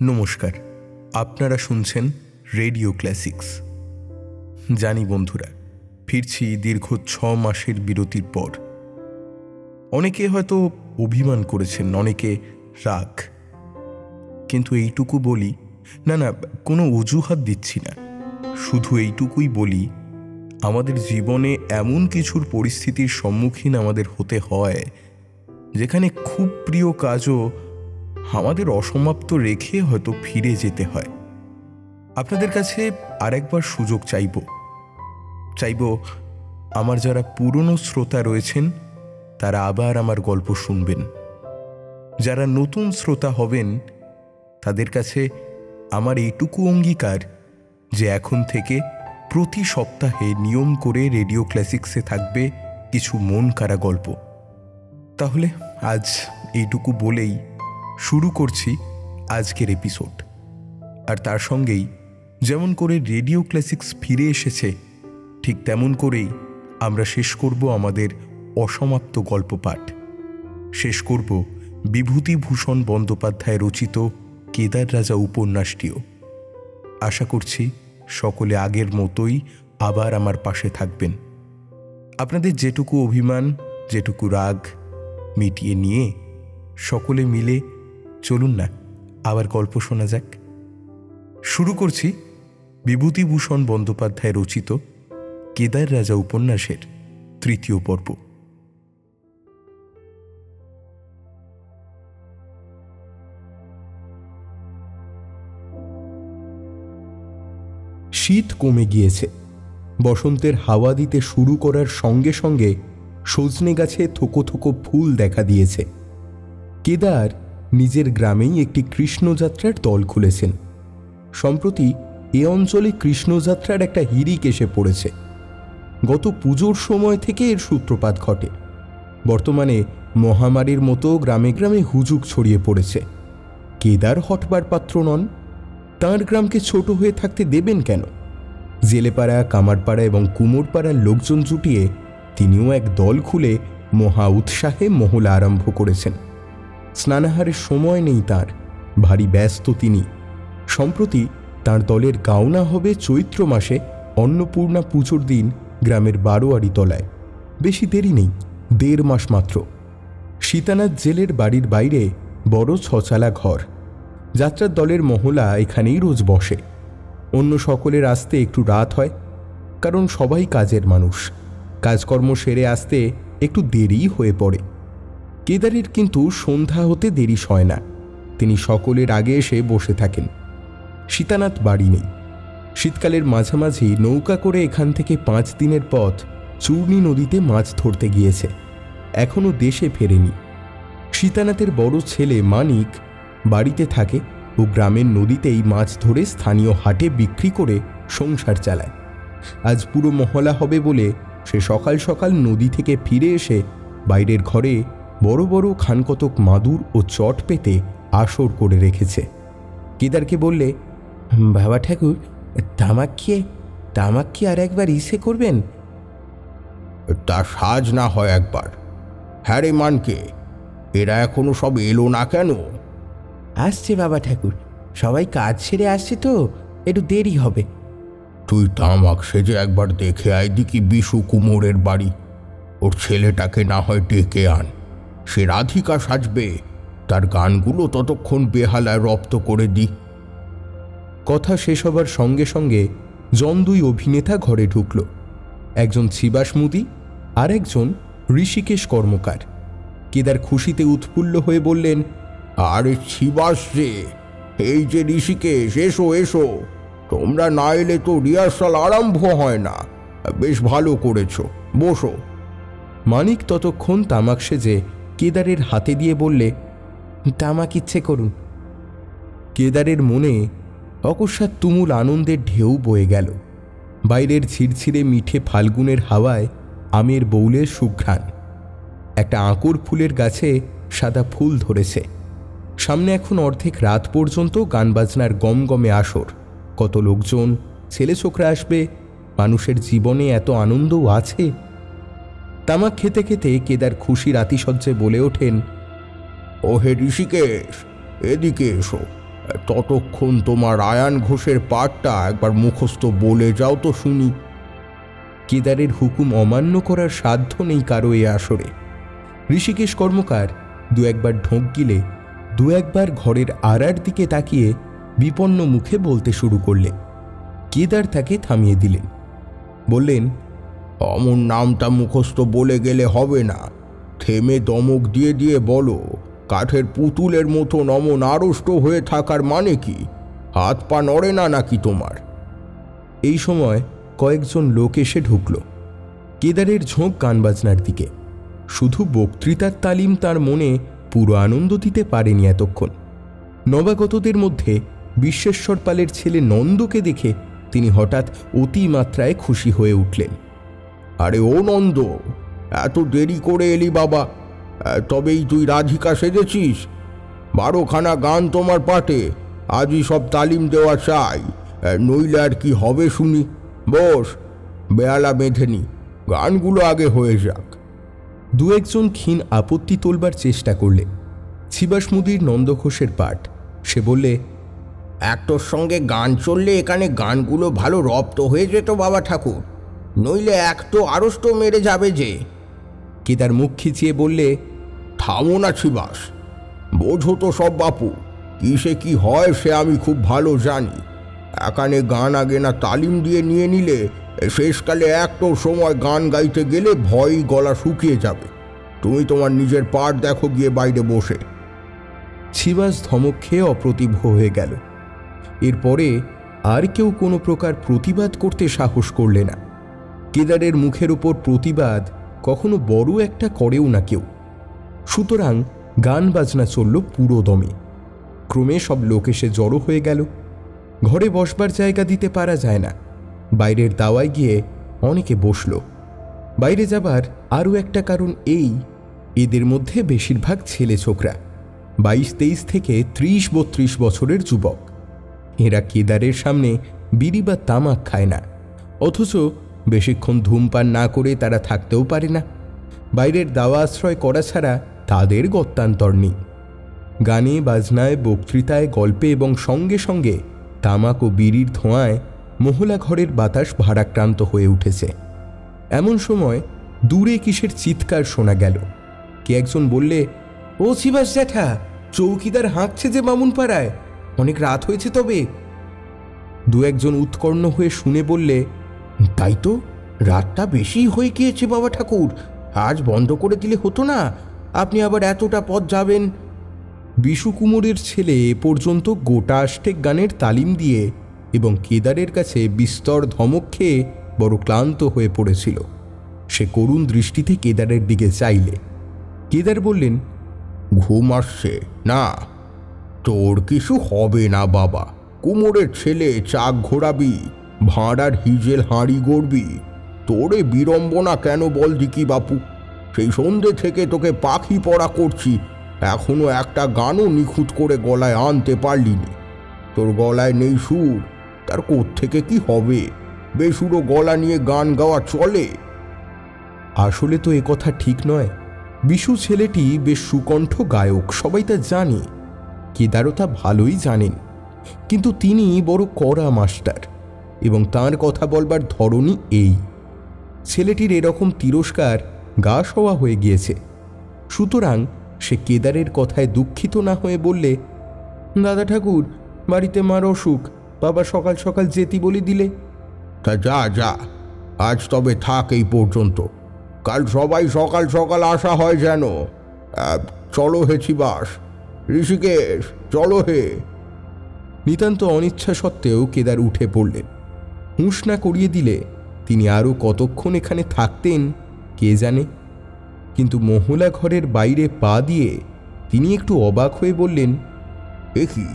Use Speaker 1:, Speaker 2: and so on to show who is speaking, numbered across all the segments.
Speaker 1: নমস্কার, আপনারা শুনছেন রেডিও ক্লাসিক্স। জানি বন্ধুরা, ফিরছি দীর্ঘ 6 মাসের বিরতির পর। অনেকে হয়তো অভিমান করেছেন, অনেকে রাগ, কিন্তু এইটুকু বলি, না কোনো অজুহাত দিচ্ছি না, শুধু এইটুকুই বলি, আমাদের জীবনে এমন কিছুর পরিস্থিতির সম্মুখীন আমাদের হতে হয় যেখানে খুব প্রিয় কাজও আমাদের অসমাপ্ত রেখে হয়তো ফিরে যেতে হয়। আপনাদের কাছে আরেকবার সুযোগ চাইব আমার যারা পুরনো শ্রোতা রয়েছেন তারা আবার আমার গল্প শুনবেন। যারা নতুন শ্রোতা হবেন তাদের কাছে আমার এইটুকু অঙ্গীকার যে এখন থেকে প্রতি সপ্তাহে নিয়ম করে রেডিও ক্লাসিক্সে থাকবে কিছু মন কাড়া গল্প। তাহলে আজ এইটুকু বলেই শুরু করছি আজকের এপিসোড। আর তার সঙ্গেই যেমন করে রেডিও ক্লাসিক্স ফিরে এসেছে, ঠিক তেমন করেই আমরা শেষ করব আমাদের অসমাপ্ত গল্প পাঠ। শেষ করব বিভূতিভূষণ বন্দ্যোপাধ্যায় রচিত কেদার রাজা উপন্যাসটিও। আশা করছি সকলে আগের মতোই আবার আমার পাশে থাকবেন। আপনাদের যেটুকু অভিমান, যেটুকু রাগ মিটিয়ে নিয়ে সকলে মিলে চলুন না আবার গল্প শোনা যাক। শুরু করছি বিভূতিভূষণ বন্দ্যোপাধ্যায় রচিত কেদার রাজা উপন্যাসের 3য় পর্ব। শীত কমে গিয়েছে। বসন্তের হাওয়া দিতে শুরু করার সঙ্গে সঙ্গে সজনে গাছে থোকো থোকো ফুল দেখা দিয়েছে। কেদার নিজের গ্রামেই একটি কৃষ্ণযাত্রার দল খুলেছেন। সম্প্রতি এ অঞ্চলে কৃষ্ণযাত্রার একটা হিড়িক এসে পড়েছে। গত পুজোর সময় থেকে এর সূত্রপাত ঘটে। বর্তমানে মহামারীর মতো গ্রামে গ্রামে হুজুগ ছড়িয়ে পড়েছে। কেদার হটবার পাত্র নন। তাঁর গ্রামকে ছোট হয়ে থাকতে দেবেন কেন? জেলেপাড়া, কামারপাড়া এবং কুমোরপাড়ার লোকজন জুটিয়ে তিনিও এক দল খুলে মহা উৎসাহে মহলা আরম্ভ করেছেন। স্নানাহারের সময় নেই তাঁর, ভারী ব্যস্ত তিনি। সম্প্রতি তাঁর দলের গাওনা হবে চৈত্র মাসে অন্নপূর্ণা পুজোর দিন গ্রামের বারোয়ারি তলায়। বেশি দেরি নেই, 1.5 মাস মাত্র। সীতানাথ জেলের বাড়ির বাইরে বড় 6 চালা ঘর। যাত্রার দলের মহলা এখানেই রোজ বসে। অন্য সকলের আসতে একটু রাত হয়, কারণ সবাই কাজের মানুষ। কাজকর্ম সেরে আসতে একটু দেরি হয়ে পড়ে। কেদারের কিন্তু সন্ধ্যা হতে দেরি হয় না। তিনি সকলের আগে এসে বসে থাকেন। সীতানাথ বাড়ি নেই। শীতকালের মাঝামাঝি নৌকা করে এখান থেকে 5 দিনের পথ চূর্ণী নদীতে মাছ ধরতে গিয়েছে, এখনো দেশে ফেরেনি। সীতানাথের বড় ছেলে মানিক বাড়িতে থাকে ও গ্রামের নদীতেই মাছ ধরে স্থানীয় হাটে বিক্রি করে সংসার চালায়। আজ পুরো মহলা হবে বলে সে সকাল সকাল নদী থেকে ফিরে এসে বাইরের ঘরে বড় বড় খানকতক মাদুর ও চট পেতে আসর করে রেখেছে। কেদারকে বললে, বাবা ঠাকুর, তামাক কি আর একবার ইসে করবেন?
Speaker 2: তা সাজ না হয় একবার। হ্যাঁ রে মানকে, এরা এখনো সব এলো না কেন?
Speaker 3: আসছে বাবা ঠাকুর, সবাই কাজ সেরে আসছে তো একটু দেরি হবে।
Speaker 2: তুই তামাক সেজে একবার দেখে আয় দিকি বিশু কুমোরের বাড়ি। ওর ছেলেটাকে না হয় ডেকে আন, সে রাধিকা সাজবে। তার গানগুলো ততক্ষণ বেহালায় রপ্ত করে দি।
Speaker 1: কথা শেষ হবার সঙ্গে সঙ্গে জন 2 অভিনেতা ঘরে ঢুকল। একজন ছিবাস মুদি, আর একজন ঋষিকেশ কর্মকার। কেদার খুশিতে উৎফুল্ল হয়ে বললেন,
Speaker 2: আরে ছিবাস রে, এই যে ঋষিকেশ, এসো এসো। তোমরা না এলে তো রিহার্সাল আরম্ভ হয় না। বেশ ভালো করেছ, বসো।
Speaker 1: মানিক ততক্ষণ তামাক সেজে কেদারের হাতে দিয়ে বললে,
Speaker 3: তামাক ইচ্ছে করুন।
Speaker 1: কেদারের মনে অকস্মাৎ তুমুল আনন্দের ঢেউ বয়ে গেল। বাইরের ঝিরঝিরে মিঠে ফাল্গুনের হাওয়ায় আমের বৌলের সুঘ্রাণ। একটা আঁকর ফুলের গাছে সাদা ফুল ধরেছে। সামনে এখন অর্ধেক রাত পর্যন্ত গানবাজনার গমগমে আসর। কত লোকজন, ছেলে ছোকরা আসবে। মানুষের জীবনে এত আনন্দও আছে। তামাক খেতে খেতে কেদার খুশির আতিশয্যে বলে ওঠেন,
Speaker 2: ও হে ঋষিকেশ, এদিকে এসো। ততক্ষণ তোমার আয়ান ঘোষের পাঠটা একবার মুখস্থ বলে যাও তো শুনি।
Speaker 1: কেদারের হুকুম অমান্য করার সাধ্য নেই কারো এ আসরে। ঋষিকেশ কর্মকার দু একবার ঢোক গিলে দু একবার ঘরের আড়ার দিকে তাকিয়ে বিপন্ন মুখে বলতে শুরু করলে। কেদার তাকে থামিয়ে দিলেন, বললেন,
Speaker 2: অমন নামটা মুখস্থ বলে গেলে হবে না। থেমে দমক দিয়ে দিয়ে বলো, কাঠের পুতুলের মতন অমন আড়ষ্ট হয়ে থাকার মানে কি? হাত পা নড়ে না নাকি তোমার?
Speaker 1: এই সময় কয়েকজন লোক এসে ঢুকল। কেদারের ঝোঁক গান বাজনার দিকে। শুধু বক্তৃতার তালিম তার মনে পুরো আনন্দ দিতে পারেনি এতক্ষণ। নবাগতদের মধ্যে বিশ্বেশ্বর পালের ছেলে নন্দকে দেখে তিনি হঠাৎ অতিমাত্রায় খুশি হয়ে উঠলেন।
Speaker 2: আরে ও নন্দ, এত দেরি করে এলি বাবা? তবেই তুই রাধিকা সেজেছিস? 12খানা গান তোমার পাঠে, আজই সব তালিম দেওয়া চাই, নইলে আর কি হবে শুনি। বস, বেয়ালা বেঁধে নি, গানগুলো আগে হয়ে যাক।
Speaker 1: দু একজন ক্ষীণ আপত্তি তোলবার চেষ্টা করলে। ছিবাস মুদির নন্দঘোষের পাঠ। সে বললে,
Speaker 2: একটোর সঙ্গে গান চললে এখানে গানগুলো ভালো রপ্ত হয়ে যেত বাবা ঠাকুর, নইলে এক তো আড়ষ্ট মেরে যাবে যে।
Speaker 1: কেদার মুখ খিচিয়ে বললে,
Speaker 2: থামো না ছিবাস, বোঝো তো সব বাপু, কিসে কি হয় সে আমি খুব ভালো জানি। এখানে গান আগে না তালিম দিয়ে নিয়ে নিলে শেষকালে একটো সময় গান গাইতে গেলে ভয়ই গলা শুকিয়ে যাবে। তুমি তোমার নিজের পাঠ দেখো গিয়ে বাইরে বসে।
Speaker 1: ছিবাস ধমক খেয়ে অপ্রতিভ হয়ে গেল। এরপরে আর কেউ কোনো প্রকার প্রতিবাদ করতে সাহস করলে না। কেদারের মুখের উপর প্রতিবাদ কখনো বড় একটা করেও না কেউ। সুতরাং গান বাজনা চলল পুরো দমে। ক্রমে সব লোক এসে জড়ো হয়ে গেল। ঘরে বসবার জায়গা দিতে পারা যায় না। বাইরের দাওয়ায় গিয়ে অনেকে বসল। বাইরে যাবার আরও একটা কারণ এই, এদের মধ্যে বেশিরভাগ ছেলে ছোকরা, 22-23 থেকে 30-32 বছরের যুবক। এরা কেদারের সামনে বিড়ি বা তামাক খায় না, অথচ বেশিক্ষণ ধূমপান না করে তারা থাকতেও পারে না। বাইরের দাওয়া আশ্রয় করা ছাড়া তাদের গত্যান্তর নেই। গানে বাজনায়, বক্তৃতায়, গল্পে এবং সঙ্গে সঙ্গে তামাক ও বিড়ির ধোঁয়ায় মহলা ঘরের বাতাস ভারাক্রান্ত হয়ে উঠেছে। এমন সময় দূরে কিসের চিৎকার শোনা গেল। কে একজন বললে, ও ছিবাস জ্যাঠা, চৌকিদার হাঁকছে যে বামুন পাড়ায়, অনেক রাত হয়েছে তবে। দু একজন উৎকর্ণ হয়ে শুনে বললে,
Speaker 2: তাই তো, রাতটা বেশি হয়ে গিয়েছে বাবা ঠাকুর, আজ বন্ধ করে দিলে হতো না? আপনি আবার এতটা পথ যাবেন।
Speaker 1: বিশু কুমোরের ছেলে এ পর্যন্ত গোটা আষ্টেক গানের তালিম দিয়ে এবং কেদারের কাছে বিস্তর ধমক খেয়ে বড় ক্লান্ত হয়ে পড়েছিল। সে করুণ দৃষ্টিতে কেদারের দিকে চাইলে। কেদার বললেন,
Speaker 2: ঘুম আসছে না? তোর কিছু হবে না বাবা, কুমোরের ছেলে চাক ঘোরাবি, ভাঁড়ার হিজেল হাঁড়ি গড়বি, তোরে বিড়ম্বনা কেন বল দিকি বাপু? সেই সন্ধ্যে থেকে তোকে পাখি পড়া করছি, এখনো একটা গানও নিখুঁত করে গলায় আনতে পারলিনি। তোর গলায় নেই সুর, তার কোত্থেকে কি হবে? বেসুরো গলা নিয়ে গান গাওয়া চলে?
Speaker 1: আসলে তো এ কথা ঠিক নয়। বিশু ছেলেটি বেশ সুকণ্ঠ গায়ক, সবাই তা জানে। কেদারও তা ভালোই জানেন, কিন্তু তিনি বড় কড়া মাস্টার এবং তাঁর কথা বলবার ধরনই এই। ছেলেটির এরকম তিরস্কার গা সওয়া হয়ে গিয়েছে। সুতরাং সে কেদারের কথায় দুঃখিত না হয়ে বললে, দাদা ঠাকুর, বাড়িতে মার অসুখ, বাবা সকাল সকাল যেতি বলে দিলে।
Speaker 2: তা যা যা, আজ তবে থাক এই পর্যন্ত, কাল সবাই সকাল সকাল আসা হয় যেন। চলো হে ছিবাস, ঋষিকেশ, চলো হে।
Speaker 1: নিতান্ত অনিচ্ছা সত্ত্বেও কেদার উঠে পড়লেন। হুঁশ না করিয়ে দিলে তিনি আরও কতক্ষণ এখানে থাকতেন কে জানে। কিন্তু মহলা ঘরের বাইরে পা দিয়ে তিনি একটু অবাক হয়ে বললেন,
Speaker 2: এ কি?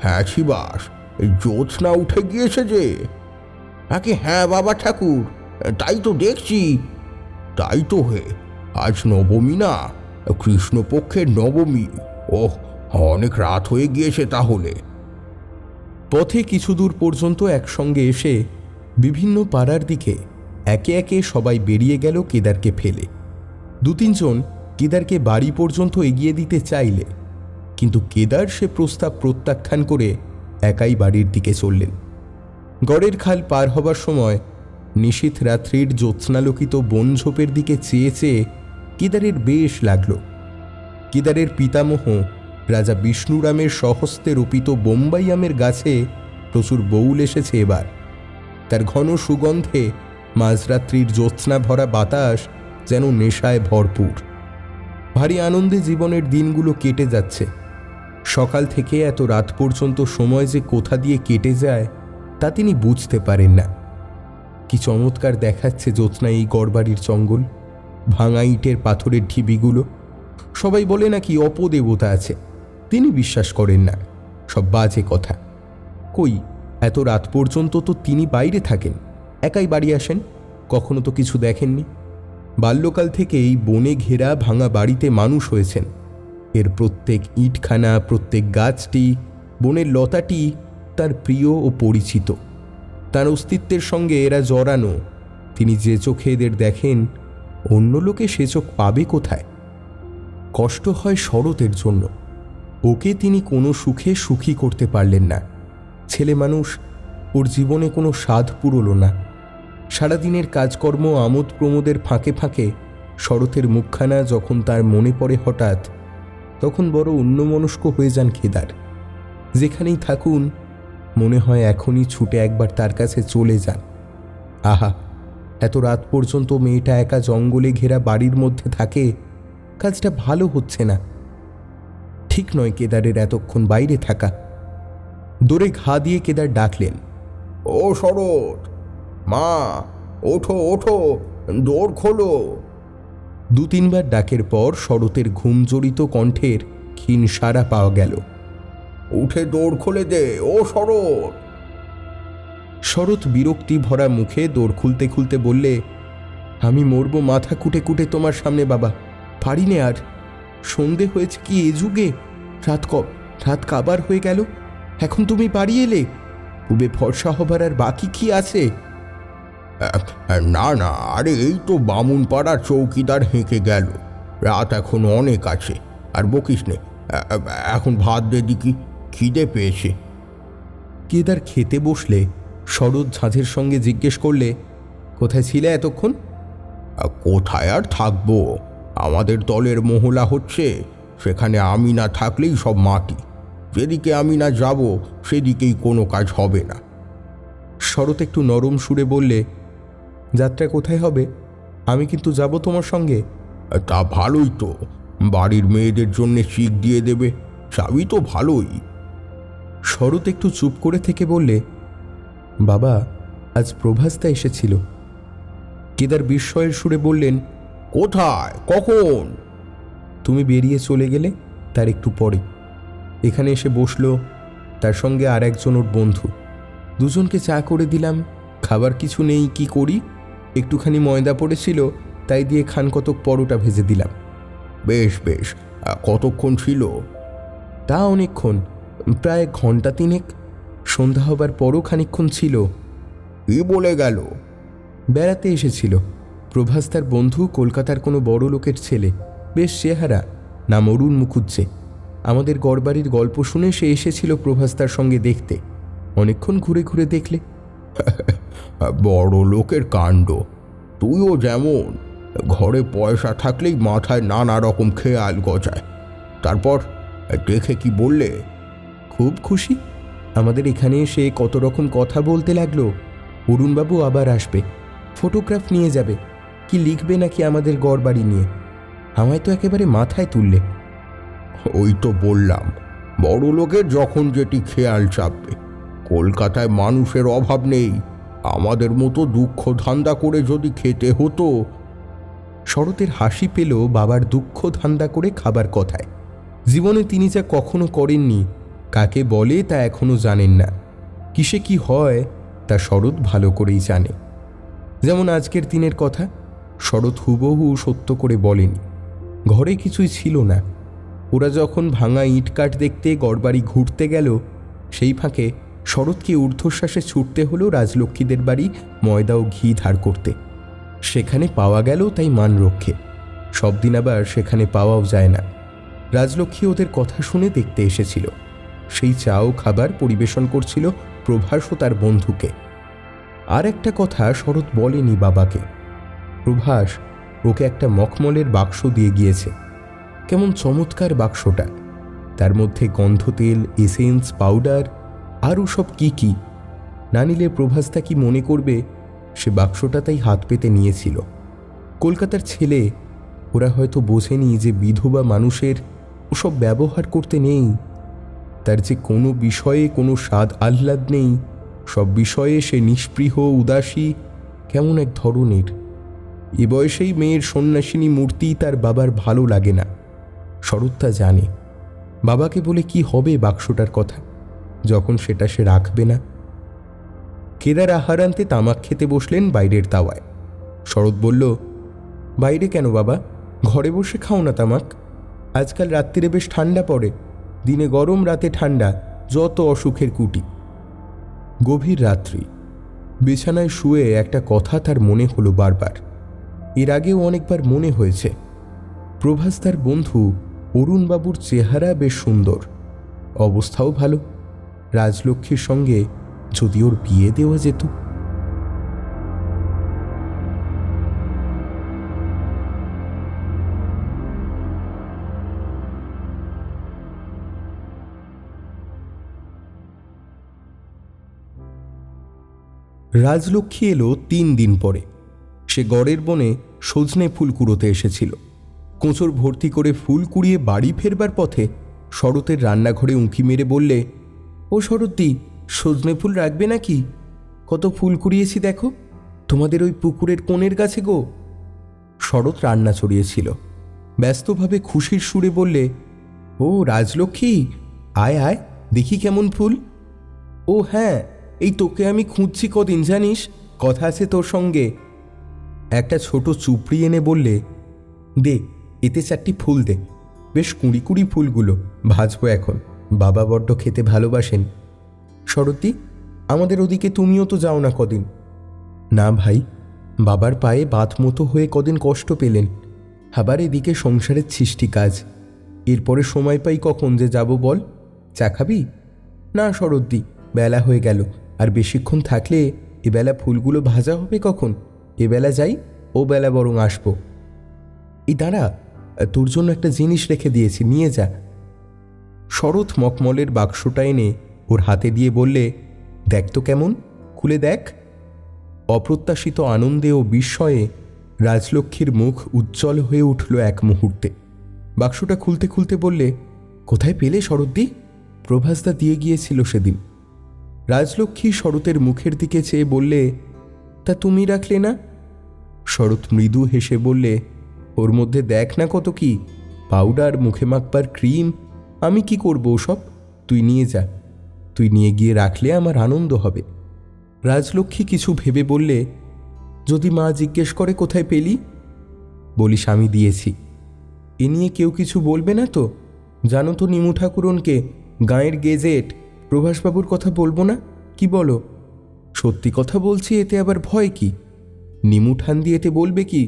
Speaker 2: হ্যাঁ ছিবাস, এই জ্যোৎস্না উঠে গিয়েছে যে। আগে হ্যাঁ বাবা ঠাকুর, তাই তো দেখছি। তাই তো হে, আজ নবমী না, কৃষ্ণপক্ষের নবমী। ওহ, অনেক রাত হয়ে গিয়েছে তাহলে।
Speaker 1: পথে কিছু দূর পর্যন্ত একসঙ্গে এসে বিভিন্ন পাড়ার দিকে একে একে সবাই বেরিয়ে গেল কেদারকে ফেলে। 2-3 জন কেদারকে বাড়ি পর্যন্ত এগিয়ে দিতে চাইলে কিন্তু কেদার সে প্রস্তাব প্রত্যাখ্যান করে একাই বাড়ির দিকে চললেন। গড়ের খাল পার হবার সময় নিশীথ রাত্রির জ্যোৎস্নালোকিত বনঝোপের দিকে চেয়ে চেয়ে কেদারের বেশ লাগল। কেদারের পিতামহ রাজা বিষ্ণুরামের স্বহস্তে রোপিত বোম্বাই আমের গাছে প্রচুর বউল এসেছে এবার। তার ঘন সুগন্ধে মাঝরাত্রির জ্যোৎস্না ভরা বাতাস যেন নেশায় ভরপুর। ভারী আনন্দে জীবনের দিনগুলো কেটে যাচ্ছে। সকাল থেকে এত রাত পর্যন্ত সময় যে কোথা দিয়ে কেটে যায় তা তিনি বুঝতে পারেন না। কি চমৎকার দেখাচ্ছে জ্যোৎস্না এই গড়বাড়ির জঙ্গল, ভাঙা ইটের পাথরের ঢিবিগুলো। সবাই বলে নাকি অপদেবতা আছে, তিনি বিশ্বাস করেন না, সব বাজে কথা। কই, এত রাত পর্যন্ত তো তিনি বাইরে থাকেন, একাই বাড়ি আসেন, কখনো তো কিছু দেখেননি। বাল্যকাল থেকে এই বনে ঘেরা ভাঙা বাড়িতে মানুষ হয়েছেন। এর প্রত্যেক ইটখানা, প্রত্যেক গাছটি, বনের লতাটি তার প্রিয় ও পরিচিত। তার অস্তিত্বের সঙ্গে এরা জড়ানো। তিনি যে চোখে এদের দেখেন, অন্য লোকে সে চোখ পাবে কোথায়? কষ্ট হয় শরতের জন্য। ওকে তিনি কোনো সুখে সুখী করতে পারলেন না। ছেলে মানুষ, ওর জীবনে কোনো স্বাদ পুরল না। সারাদিনের কাজকর্ম, আমোদ প্রমোদের ফাঁকে ফাঁকে শরতের মুখখানা যখন তার মনে পড়ে হঠাৎ, তখন বড় অন্যমনস্ক হয়ে যান কেদার। যেখানেই থাকুন মনে হয় এখনই ছুটে একবার তার কাছে চলে যান। আহা, এত রাত পর্যন্ত মেয়েটা একা জঙ্গলে ঘেরা বাড়ির মধ্যে থাকে, কাজটা ভালো হচ্ছে না। ঠিক নয় কেদারের এতক্ষণ বাইরে থাকা। দৌড়ে ঘা দিয়ে কেদার ডাকলেন,
Speaker 2: ও শরৎ, মা, ওঠো ওঠো, দোর খোলো।
Speaker 1: 2-3 বার ডাকের পর শরতের ঘুমজড়িত কণ্ঠের ক্ষীণ সাড়া পাওয়া গেল।
Speaker 2: উঠে দৌড় খুলে দে, ও শরৎ।
Speaker 1: শরৎ বিরক্তি ভরা মুখে দৌড় খুলতে খুলতে বললে, আমি মরবো মাথা কুটে কুটে তোমার সামনে বাবা, পারি নে আর। সন্ধে হয়েছে কি এ যুগে? রাত কাবার হয়ে গেল, এখন তুমি বাড়ি এলে? পুবে ফর্সা হবার আর বাকি কি আছে?
Speaker 2: না না, আরে এই তো বামুন পাড়ার চৌকিদার হেঁকে গেল, রাত এখন অনেক আছে, আর বকিস নে। এখন ভাত দে দিকি, খিদে পেয়েছে।
Speaker 1: কেদার খেতে বসলে শরৎ ঝাঁঝের সঙ্গে জিজ্ঞেস করলে, কোথায় ছিলে এতক্ষণ?
Speaker 2: কোথায় আর থাকবো, আমাদের দলের মহলা হচ্ছে, সেখানে আমি না থাকলেই সব মাটি। যেদিকে আমি না যাব সেদিকেই কোনো কাজ হবে না।
Speaker 1: শরৎ একটু নরম সুরে বললে, যাত্রা কোথায় হবে? আমি কিন্তু যাব তোমার সঙ্গে।
Speaker 2: তা ভালোই তো, বাড়ির মেয়েদের জন্য শিখ দিয়ে দেবে, চাবি তো ভালোই।
Speaker 1: শরৎ একটু চুপ করে থেকে বললে, বাবা, আজ প্রভাসদা এসেছিল। কেদার বিস্ময়ের সুরে বললেন,
Speaker 2: কোথায়, কখন?
Speaker 1: তুমি বেরিয়ে চলে গেলে তার একটু পরে। এখানে এসে বসলো, তার সঙ্গে আর একজন ওর বন্ধু। দুজনকে চা করে দিলাম। খাবার কিছু নেই, কি করি? একটুখানি ময়দা পড়েছিল, তাই দিয়ে খান কতক পরোটা ভেজে দিলাম।
Speaker 2: বেশ বেশ, কতক্ষণ ছিল?
Speaker 1: তা অনেকক্ষণ, প্রায় ঘন্টা 3। সন্ধ্যা হবার পরও খানিকক্ষণ ছিল।
Speaker 2: কি বলে গেল?
Speaker 1: বেড়াতে এসেছিল। প্রভাস তার বন্ধু, কলকাতার কোনো বড় লোকের ছেলে, বেশ চেহারা, নাম অরুণ মুখুজ্জে। আমাদের গড়বাড়ির গল্প শুনে সে এসেছিল প্রভাস তার সঙ্গে দেখতে। অনেকক্ষণ ঘুরে ঘুরে দেখলে।
Speaker 2: বড় লোকের কাণ্ড। তুইও যেমন, ঘরে পয়সা থাকলেই মাথায় নানা রকম খেয়াল গজায়। তারপর দেখে কি বললে?
Speaker 1: খুব খুশি। আমাদের এখানে এসে কত রকম কথা বলতে লাগলো। অরুণবাবু আবার আসবে, ফটোগ্রাফ নিয়ে যাবে, কি লিখবে নাকি আমাদের গড়বাড়ি নিয়ে। আমায় তো একেবারে মাথায় তুললে।
Speaker 2: ওই তো বললাম, বড় লোকের যখন যেটি খেয়াল চাপবে। কলকাতায় মানুষের অভাব নেই, আমাদের মতো দুঃখ ধান্দা করে যদি খেতে হতো।
Speaker 1: শরতের হাসি পেল বাবার দুঃখ ধান্দা করে খাবার কথায়। জীবনে তিনি যা কখনো করেননি, কাকে বলে তা এখনো জানেন না। কিসে কি হয় তা শরৎ ভালো করেই জানে। যেমন আজকের দিনের কথা, শরৎ হুবহু সত্য করে বলেনি। ঘরে কিছুই ছিল না। ওরা যখন ভাঙা ইটকাঠ দেখতে গড়বাড়ি ঘুরতে গেল, সেই ফাঁকে শরৎকে ঊর্ধ্বশ্বাসে ছুটতে হলো রাজলক্ষ্মীদের বাড়ি ময়দা ও ঘি ধার করতে। সেখানে পাওয়া গেল তাই মান রক্ষে। সব দিন আবার সেখানে পাওয়াও যায় না। রাজলক্ষ্মী ওদের কথা শুনে দেখতে এসেছিল। সেই চা ও খাবার পরিবেশন করছিল প্রভাস ও তার বন্ধুকে। আর একটা কথা শরৎ বলেনি বাবাকে। প্রভাস ওকে একটা মখমলের বাক্স দিয়ে গিয়েছে। কেমন চমৎকার বাক্সটা! তার মধ্যে গন্ধতেল, এসেন্স, পাউডার আরও সব কি কি! না নিলে প্রভাসদা কি মনে করবে সে বাক্সটা তাই হাত পেতে নিয়েছিল। কলকাতার ছেলে, ওরা হয়তো বোঝেনি যে বিধবা মানুষের ওসব ব্যবহার করতে নেই। তার যে কোনো বিষয়ে কোনো স্বাদ আহ্লাদ নেই, সব বিষয়ে সে নিষ্পৃহ, উদাসী, কেমন এক ধরনের। এ বয়সেই মেয়ের সন্ন্যাসিনী মূর্তি তার বাবার ভালো লাগে না। শরৎ তা জানে। বাবাকে বলে কি হবে বাক্সটার কথা, যখন সেটা সে রাখবে না। কেদার আহারান্তে তামাক খেতে বসলেন বাইরের তাওয়ায়। শরৎ বলল, বাইরে কেন বাবা, ঘরে বসে খাও না তামাক। আজকাল রাত্রিরে বেশ ঠান্ডা পড়ে, দিনে গরম, রাতে ঠান্ডা, যত অসুখের কুটি। গভীর রাত্রি, বিছানায় শুয়ে একটা কথা তার মনে হলো বারবার। এর আগেও অনেকবার মনে হয়েছে। প্রভাস তার বন্ধু অরুণবাবুর চেহারা বেশ সুন্দর, অবস্থাও ভালো। রাজলক্ষ্মীর সঙ্গে যদি ওর বিয়ে দেওয়া যেত। রাজলক্ষ্মী এলো 3 দিন পরে। সে গড়ের বনে সজনে ফুল কুড়োতে এসেছিল। কোঁচর ভর্তি করে ফুল কুড়িয়ে বাড়ি ফেরবার পথে শরতের রান্নাঘরে উঁকি মেরে বললে, ও শরৎদি, সজনে ফুল রাখবে নাকি? কত ফুল কুড়িয়েছি দেখো, তোমাদের ওই পুকুরের কোণের গাছে গো। শরৎ রান্না চড়িয়েছিল। ব্যস্তভাবে খুশির সুরে বললে, ও রাজলক্ষ্মী, আয় আয়, দেখি কেমন ফুল। ও হ্যাঁ, এই তোকে আমি খুঁজছি কদিন, জানিস, কথা আছে তোর সঙ্গে। একটা ছোট চুপড়ি এনে বললে, দে, এতে 4টি ফুল দে। বেশ কুড়ি কুড়ি ফুলগুলো, ভাজবো এখন, বাবা বড্ড খেতে ভালোবাসেন। শরৎদি, আমাদের ওদিকে তুমিও তো যাও না কদিন। না ভাই, বাবার পায়ে বাত মতো হয়ে কদিন কষ্ট পেলেন। আবার এদিকে সংসারের সৃষ্টি কাজ, এরপরে সময় পাই কখন যে যাব বল? চা খাবি? না শরৎদি, বেলা হয়ে গেল, আর বেশিক্ষণ থাকলে এবেলা ফুলগুলো ভাজা হবে কখন? এবেলা যাই, ও বেলা বরং আসবো। এই দাঁড়া, তোর জন্য একটা জিনিস রেখে দিয়েছি, নিয়ে যা। শরৎ মখমলের বাক্সটা এনে ওর হাতে দিয়ে বললে, দেখ তো কেমন, খুলে দেখ। অপ্রত্যাশিত আনন্দে ও বিস্ময়ে রাজলক্ষ্মীর মুখ উজ্জ্বল হয়ে উঠল এক মুহূর্তে। বাক্সটা খুলতে খুলতে বললে, কোথায় পেলে শরৎদি? প্রভাসদা দিয়ে গিয়েছিল সেদিন। রাজলক্ষ্মী শরতের মুখের দিকে চেয়ে বললে, তা তুমি রাখলে না? শরৎ মৃদু হেসে বললে, ওর মধ্যে দেখ না কত কি, পাউডার, মুখে মাখবার ক্রিম, আমি কি করবো ওসব? তুই নিয়ে যা, তুই নিয়ে গিয়ে রাখলে আমার আনন্দ হবে। রাজলক্ষ্মী কিছু ভেবে বললে, যদি মা জিজ্ঞেস করে কোথায় পেলি? বলিস আমি দিয়েছি। এ নিয়ে কেউ কিছু বলবে না তো? জানো তো নিমু ঠাকুরনকে, গাঁয়ের গেজেট, প্রভাসবাবুর কথা বলবো না, কি বলো? সত্যি কথা বলছি, এতে আবার ভয় কি? নিমু ঠান্দি এতে বলবে কি?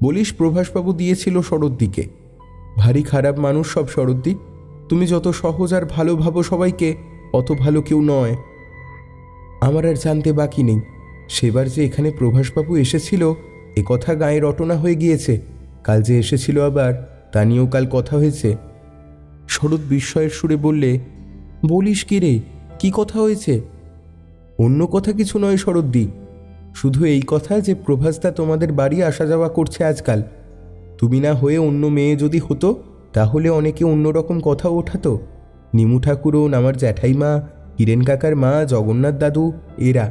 Speaker 1: বলিস প্রভাসবাবু দিয়েছিল শরৎদিকে। ভারী খারাপ মানুষ সব শরৎদি, তুমি যত সহজ আর ভালো ভাবো সবাইকে, অত ভালো কেউ নয়। আমার আর জানতে বাকি নেই, সেবার যে এখানে প্রভাসবাবু এসেছিল এ কথা গায়ে রটনা হয়ে গিয়েছে। কাল যে এসেছিল আবার, তা নিয়েও কাল কথা হয়েছে। শরৎ বিস্ময়ের সুরে বললে, বলিস কি রে, কি কথা হয়েছে? অন্য কথা কিছু নয় শরৎদি, শুধু এই কথা যে প্রভাসদা তোমাদের বাড়ি আসা যাওয়া করছে আজকাল। তুমি না হয়ে অন্য মেয়ে যদি হতো তাহলে অনেকে অন্যরকম কথা ওঠাতো। নিমু ঠাকুরন, আমার জ্যাঠাইমা, হিরেন কাকার মা, জগন্নাথ দাদু, এরা।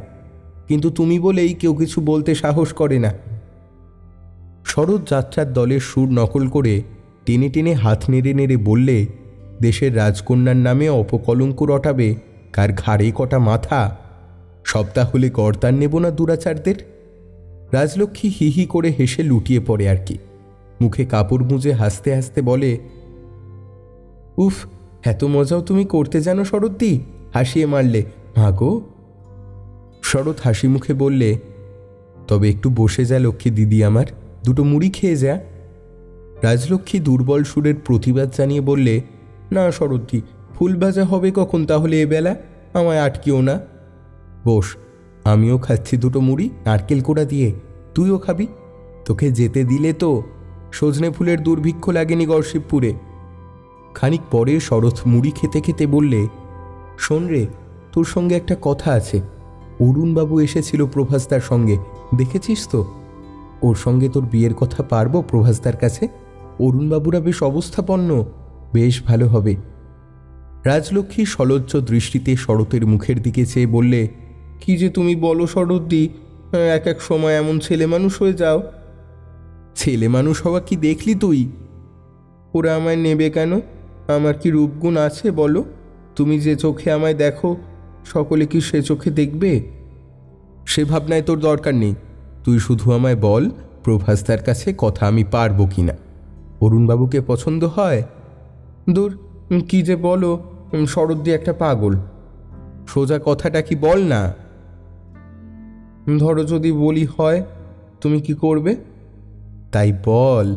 Speaker 1: কিন্তু তুমি বলেই কেউ কিছু বলতে সাহস করে না। শরৎ যাত্রার দলের সুর নকল করে টেনে টেনে হাত নেড়ে নেড়ে বললে, দেশের রাজকন্যার নামে অপকলঙ্ক রটাবে কার ঘাড়ে কটা মাথা? সপ্তাহ হলে কর্তার নেব না দুরাচারদের? রাজলক্ষ্মী হি হি করে হেসে লুটিয়ে পড়ে আর কি। মুখে কাপড় মুজে হাসতে হাসতে বলে, উফ, এত মজাও তুমি করতে জানো শরৎদি, হাসিয়ে মারলে ভাগো। শরৎ হাসি মুখে বললে, তবে একটু বসে যা লক্ষ্মী দিদি আমার, দুটো মুড়ি খেয়ে যা। রাজলক্ষ্মী দুর্বল সুরের প্রতিবাদ জানিয়ে বললে, না শরৎদি, ফুল ভাজা হবে কখন তাহলে এবেলা? আমায় আটকিও না। বস, আমিও খাচ্ছি দুটো মুড়ি নারকেল কোড়া দিয়ে, তুইও খাবি। তোকে যেতে দিলে তো সজনে ফুলের দুর্ভিক্ষ লাগেনি গড়শিবপুরে। খানিক পরে শরৎ মুড়ি খেতে খেতে বললে, শোন রে, তোর সঙ্গে একটা কথা আছে। অরুণবাবু এসেছিল প্রভাসদার সঙ্গে, দেখেছিস তো? ওর সঙ্গে তোর বিয়ের কথা পারবো প্রভাসদার কাছে? অরুণবাবুরা বেশ অবস্থাপন্ন, বেশ ভালো হবে। রাজলক্ষ্মী সলজ্জ দৃষ্টিতে শরতের মুখের দিকে চেয়ে বললে, কি যে তুমি বলো শরৎদি, এক এক সময় এমন ছেলে মানুষ হয়ে যাও। ছেলে মানুষ হওয়া কি দেখলি তুই? ওরা আমায় নেবে কেন? আমার কি রূপগুণ আছে বলো? তুমি যে চোখে আমায় দেখো, সকলে কি সে চোখে দেখবে? সে ভাবনায় তোর দরকার নেই। তুই শুধু আমায় বল, প্রভাসদার কাছে কথা আমি পারবো কিনা। অরুণবাবুকে পছন্দ হয়? দূর, কি যে বলো শরৎদি, একটা পাগল। সোজা কথাটা কি বল না। ধরো যদি বলি হয়, তুমি কি করবে? তাই বল,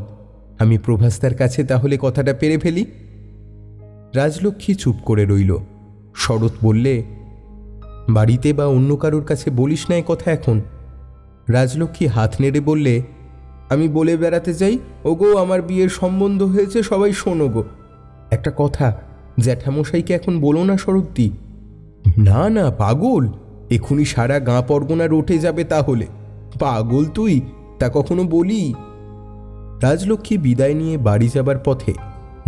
Speaker 1: আমি প্রভাসদার কাছে তাহলে কথাটা পেরে ফেলি। রাজলক্ষ্মী চুপ করে রইল। শরৎ বললে, বাড়িতে বা অন্য কারোর কাছে বলিস না এ কথা এখন। রাজলক্ষ্মী হাত নেড়ে বললে, আমি বলে বেড়াতে চাই, ওগো আমার বিয়ের সম্বন্ধ হয়েছে, সবাই শোনো গো। একটা কথা, জ্যাঠামশাইকে এখন বলো না শরৎদি। না না পাগল, এখুনি সারা গাঁ পরগনা রটে যাবে তাহলে। পাগল তুই, তা কখনো বলি? রাজলক্ষ্মী বিদায় নিয়ে বাড়ি যাবার পথে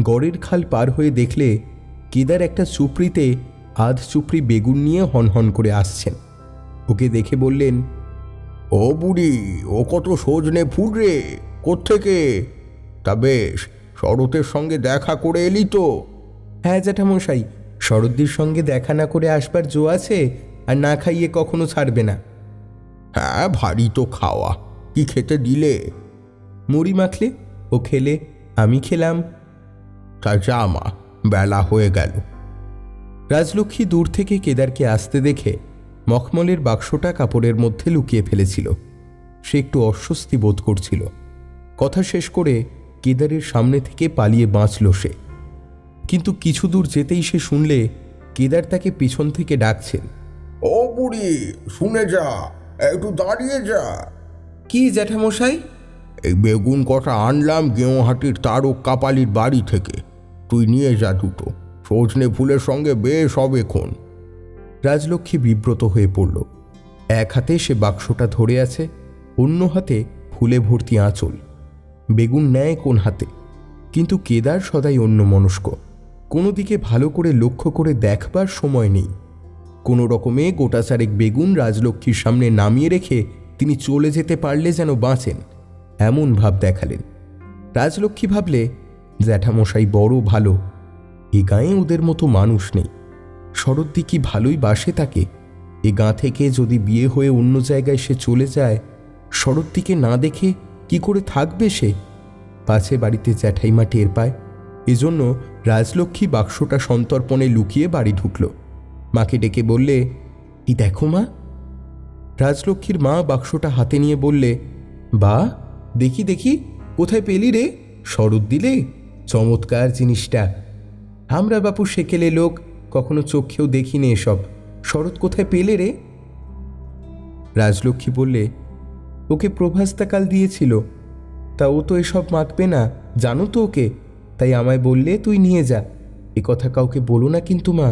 Speaker 1: গড়ের খাল পার হয়ে দেখলে কেদার একটা চুপড়িতে আধ চুপড়ি বেগুন নিয়ে হনহন করে আসছেন। ওকে দেখে বললেন,
Speaker 2: ও বুড়ি, ও কত সজনে ফুল রে, কোত্থেকে? তা বেশ, শরতের সঙ্গে দেখা করে এলি তো?
Speaker 1: হ্যাঁ জ্যাঠামশাই, শরৎদির সঙ্গে দেখা না করে আসবার জো আছে, আর না খাইয়ে কখনো ছাড়বে না।
Speaker 2: হ্যাঁ, ভারী তো খাওয়া। কি খেতে দিলে?
Speaker 1: মুড়ি মাখলে, ও খেলে, আমি খেলাম।
Speaker 2: তা যা মা, বেলা হয়ে গেল।
Speaker 1: রাজলক্ষ্মী দূর থেকে কেদারকে আসতে দেখে মখমলের বাক্সটা কাপড়ের মধ্যে লুকিয়ে ফেলেছিল। সে একটু অস্বস্তি বোধ করছিল। কথা শেষ করে কেদারের সামনে থেকে পালিয়ে বাঁচল সে। কিন্তু কিছু দূর যেতেই সে শুনলে কেদার তাকে পিছন থেকে ডাকছেন।
Speaker 2: ও বুড়ি, শুনে যা, একটু দাঁড়িয়ে যা।
Speaker 1: কি জ্যাঠামশাই?
Speaker 2: এই বেগুন কটা আনলাম গেঁওহাটির তারক কাপালির বাড়ি থেকে, তুই নিয়ে যা দুটো। সজনে ফুলের সঙ্গে বেশ হবে এখন।
Speaker 1: রাজলক্ষ্মী বিব্রত হয়ে পড়ল। এক হাতে সে বাক্সটা ধরে আছে, অন্য হাতে ফুলে ভর্তি আঁচল। বেগুন নেয় কোন হাতে? কিন্তু কেদার সদাই অন্যমনস্ক, কোনো দিকে ভালো করে লক্ষ্য করে দেখবার সময় নেই। কোনো রকমে গোটা চারেক বেগুন রাজলক্ষ্মীর সামনে নামিয়ে রেখে তিনি চলে যেতে পারলে যেন বাঁচেন, এমন ভাব দেখালেন। রাজলক্ষ্মী ভাবলে, জ্যাঠামশাই বড় ভালো, এ গাঁয়ে ওদের মতো মানুষ নেই। শরৎদি কি ভালোই বাসে তাকে। এ গাঁ থেকে যদি বিয়ে হয়ে অন্য জায়গায় সে চলে যায়, শরৎদিকে না দেখে কি করে থাকবে সে? পাছে বাড়িতে জ্যাঠাইমা টের পায়। এজন্য রাজলক্ষ্মী বাক্সটা সন্তর্পণে লুকিয়ে বাড়ি ঢুকল। মাকে ডেকে বললে, কি দেখো মা। রাজলক্ষ্মীর মা বাক্সটা হাতে নিয়ে বললে, বা দেখি দেখি, কোথায় পেলি রে? শরৎ দিলে? চমৎকার জিনিসটা। আমরা বাপু সেকেলে লোক, কখনো চোখেও দেখিনি এসব। শরৎ কোথায় পেলে রে? রাজলক্ষ্মী বললে, ওকে প্রভাসদা কাল দিয়েছিল। তা ও তো এসব মাখবে না, জানো তো ওকে, তাই আমায় বললে তুই নিয়ে যা। এ কথা কাউকে বলো না কিন্তু মা।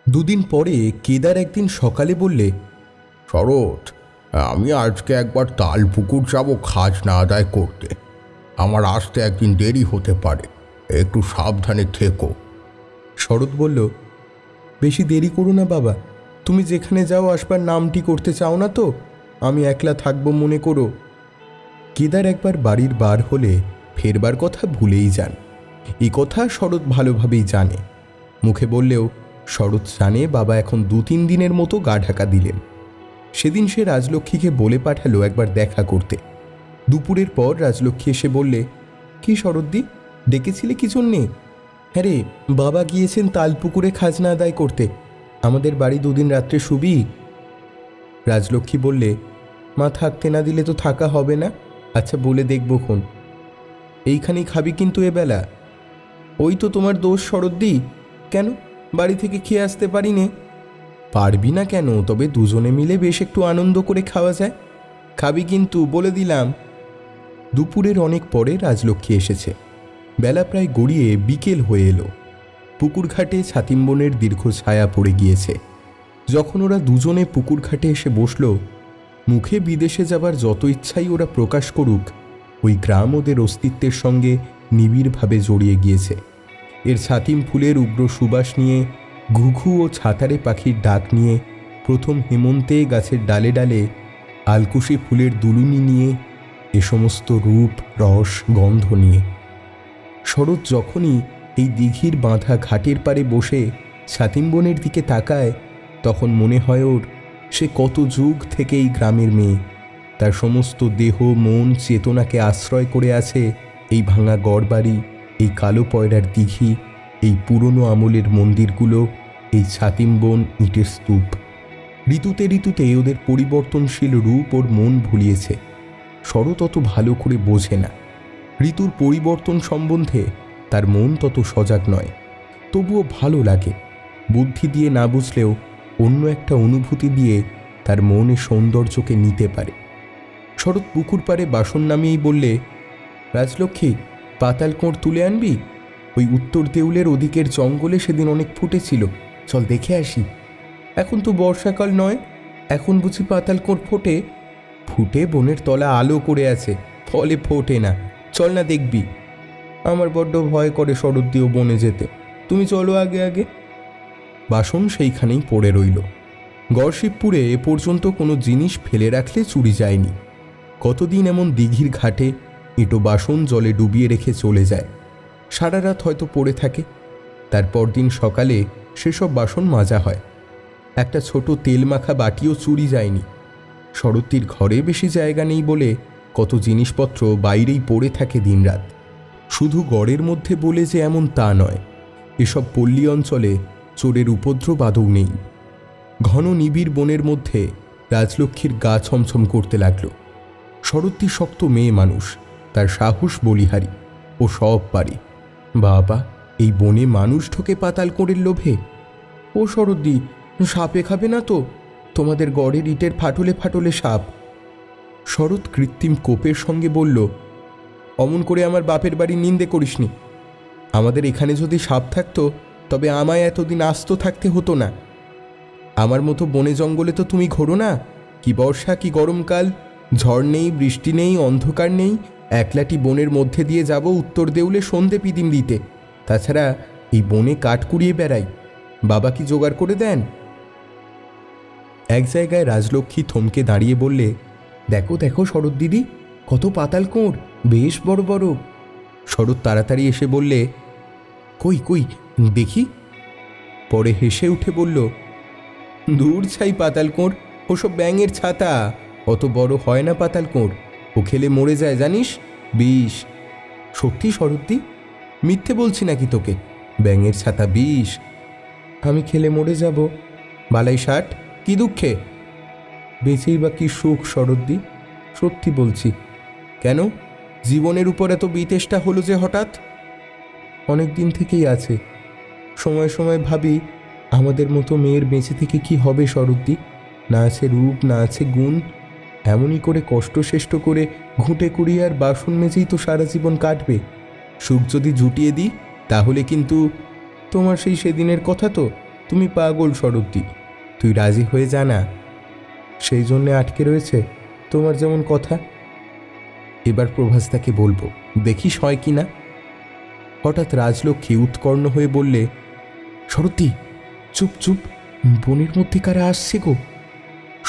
Speaker 1: দুদিন পরে কেদার একদিন সকালে বললে,
Speaker 2: শরৎ, আমি আজকে একবার তালপুকুর যাব খাজনা আদায় করতে। আমার আসতে একদিন দেরি হতে পারে, একটু সাবধানে থেকো।
Speaker 1: শরৎ বলল, বেশি দেরি করো না বাবা, তুমি যেখানে যাও আসবার নামটি করতে চাও না তো? আমি একলা থাকবো মনে করো। কেদার একবার বাড়ির বার হলে ফেরবার কথা ভুলেই যান। এ কথা শরৎ ভালোভাবেই জানে। মুখে বললেও শরৎ জানে বাবা এখন 2-3 দিনের মতো গা ঢাকা দিলেন। সেদিন সে রাজলক্ষ্মীকে বলে পাঠালো একবার দেখা করতে। দুপুরের পর রাজলক্ষ্মী এসে বললে, কি শরৎদি, ডেকেছিলে কি জন্যে? হ্যাঁ রে, বাবা গিয়েছেন তালপুকুরে খাজনা আদায় করতে। আমাদের বাড়ি দুদিন রাত্রে শুবি। রাজলক্ষ্মী বললে, মা থাকতে না দিলে তো থাকা হবে না। আচ্ছা বলে দেখবো খন। এইখানেই খাবি কিন্তু এবেলা? ওই তো তোমার দোষ শরদ্দি। কেন, বাড়ি থেকে খেয়ে আসতে পারি নে? পারবি না কেন? তবে দুজনে মিলে বেশ একটু আনন্দ করে খাওয়া যায়। খাবি কিন্তু, বলে দিলাম। দুপুরের অনেক পরে রাজলক্ষ্মী এসেছে। বেলা প্রায় গড়িয়ে বিকেল হয়ে এলো। পুকুর ঘাটে ছাতিমবনের দীর্ঘ ছায়া পড়ে গিয়েছে। যখন ওরা দুজনে পুকুর ঘাটে এসে বসল, মুখে বিদেশে যাবার যত ইচ্ছাই ওরা প্রকাশ করুক, ওই গ্রাম ওদের অস্তিত্বের সঙ্গে নিবিড়ভাবে জড়িয়ে গিয়েছে। এর ছাতিম ফুলের উগ্র সুবাস নিয়ে, ঘুঘু ও ছাতারে পাখির ডাক নিয়ে, প্রথম হেমন্তে গাছের ডালে ডালে আলকুশি ফুলের দুলুনি নিয়ে, এ সমস্ত রূপ রস গন্ধ নিয়ে। শরৎ যখনই এই দিঘির বাঁধা ঘাটের পাড়ে বসে ছাতিমবনের দিকে তাকায়, তখন মনে হয় ওর সে কত যুগ থেকে এই গ্রামের মেয়ে। তার সমস্ত দেহ মন চেতনাকে আশ্রয় করে আছে এই ভাঙা গড়বাড়ি, এই কালো পয়রার দিঘি, এই পুরনো আমলের মন্দিরগুলো, এই ছাতিমবন ইটের স্তূপ। ঋতুতে ঋতুতে ওদের পরিবর্তনশীল রূপ ওর মন ভুলিয়েছে। শরৎ অত ভালো করে বোঝে না। ঋতুর পরিবর্তন সম্বন্ধে তার মন তত সজাগ নয়। তবুও ভালো লাগে। বুদ্ধি দিয়ে না বুঝলেও অন্য একটা অনুভূতি দিয়ে তার মনে সৌন্দর্যকে নিতে পারে। শরৎ পুকুর পাড়ে বাসন নামিয়েই বললে, রাজলক্ষ্মী, পাতাল কোঁড় তুলে আনবি? ওই উত্তর দেউলের ওদিকের জঙ্গলে সেদিন অনেক ফুটেছিল, চল দেখে আসি। এখন তো বর্ষাকাল নয়, এখন বুঝি পাতাল কোঁড় ফোটে? ফুটে বনের তলা আলো করে আছে, ফলে ফোটে না। চল না দেখবি। আমার বড্ড ভয় করে শরৎ দিয়েও বনে যেতে। তুমি চলো আগে আগে। বাসন সেইখানেই পড়ে রইল। গড়শিবপুরে এ পর্যন্ত কোনো জিনিস ফেলে রাখলে চুরি যায়নি। কতদিন এমন দিঘির ঘাটে এঁটো বাসন জলে ডুবিয়ে রেখে চলে যায়, সারা রাত হয়তো পড়ে থাকে। তারপর দিন সকালে সেসব বাসন মাজা হয়। একটা ছোট তেল মাখা বাটিও চুরি যায়নি। শরৎটির ঘরে বেশি জায়গা নেই বলে কত জিনিসপত্র বাইরেই পড়ে থাকে দিনরাত। শুধু গড়ের মধ্যে বলে যে এমন তা নয়, এসব পল্লী অঞ্চলে চোরের উপদ্রব আদৌ নেই। ঘন নিবিড় বনের মধ্যে রাজলক্ষ্মীর গা ছমছম করতে লাগল। শরৎটি শক্ত মেয়ে মানুষ, তার সাহস বলিহারি, ও সব পারে। বাবা, এই বনে মানুষ ঢোকে পাতাল কোঁড়ের লোভে? ও শরৎদি, সাপে খাবে না তো? তোমাদের গড়ের ইটের ফাটলে ফাটলে সাপ। শরৎ কৃত্রিম কোপের সঙ্গে বলল, অমন করে আমার বাপের বাড়ি নিন্দে করিসনি। আমাদের এখানে যদি সাপ থাকতো তবে আমায় এতদিন আস্ত থাকতে হতো না। আমার মতো বনে জঙ্গলে তো তুমি ঘোরো না। কি বর্ষা কি গরমকাল, ঝড় নেই, বৃষ্টি নেই, অন্ধকার নেই, একলাটি বনের মধ্যে দিয়ে যাব উত্তর দেউলে সন্ধে পিদিম দিতে। তাছাড়া এই বনে কাঠ কুড়িয়ে বেড়াই। বাবা কি জোগাড় করে দেন? এক জায়গায় রাজলক্ষ্মী থমকে দাঁড়িয়ে বললে, দেখো দেখো শরৎ দিদি, কত পাতাল কোঁড়, বেশ বড় বড়। শরৎ তাড়াতাড়ি এসে বললে, কই কই দেখি। পরে হেসে উঠে বলল, দূর ছাই পাতাল কোঁড়, ওসব ব্যাঙের ছাতা। অত বড় হয় না পাতাল কোঁড়, ও খেলে মরে যায় জানিস, বিষ। সত্যি শরৎদি? মিথ্যে বলছি নাকি তোকে? ব্যাঙের ছাতা বিষ। আমি খেলে মরে যাব? বালাই ষাট, কি দুঃখে? বেঁচেই বা কি সুখ শরৎদি, সত্যি বলছি। কেন, জীবনের উপর এত বিতেষ্টা হলো যে হঠাৎ? অনেক দিন থেকেই আছে। সময় সময় ভাবি, আমাদের মতো মেয়ের বেঁচে থেকে কি হবে শরৎদি? না আছে রূপ, না আছে গুণ। এমনই করে কষ্ট শ্রেষ্ঠ করে ঘুঁটে কুড়িয়ে আর বাসন মেজেই তো সারা জীবন কাটবে। সুখ যদি জুটিয়ে দিই তাহলে কিন্তু তোমার সেই সেদিনের কথা তো। তুমি পাগল শরৎদি, তুই রাজি হয়ে যা না। সেই জন্যে আটকে রয়েছে তোমার যেমন কথা। এবার প্রভাসদাকে বলবো, দেখিস হয় কি না। হঠাৎ রাজলক্ষ্মী উৎকর্ণ হয়ে বললে, শরৎদি চুপ চুপ, বনের মধ্যে কারা আসছে গো?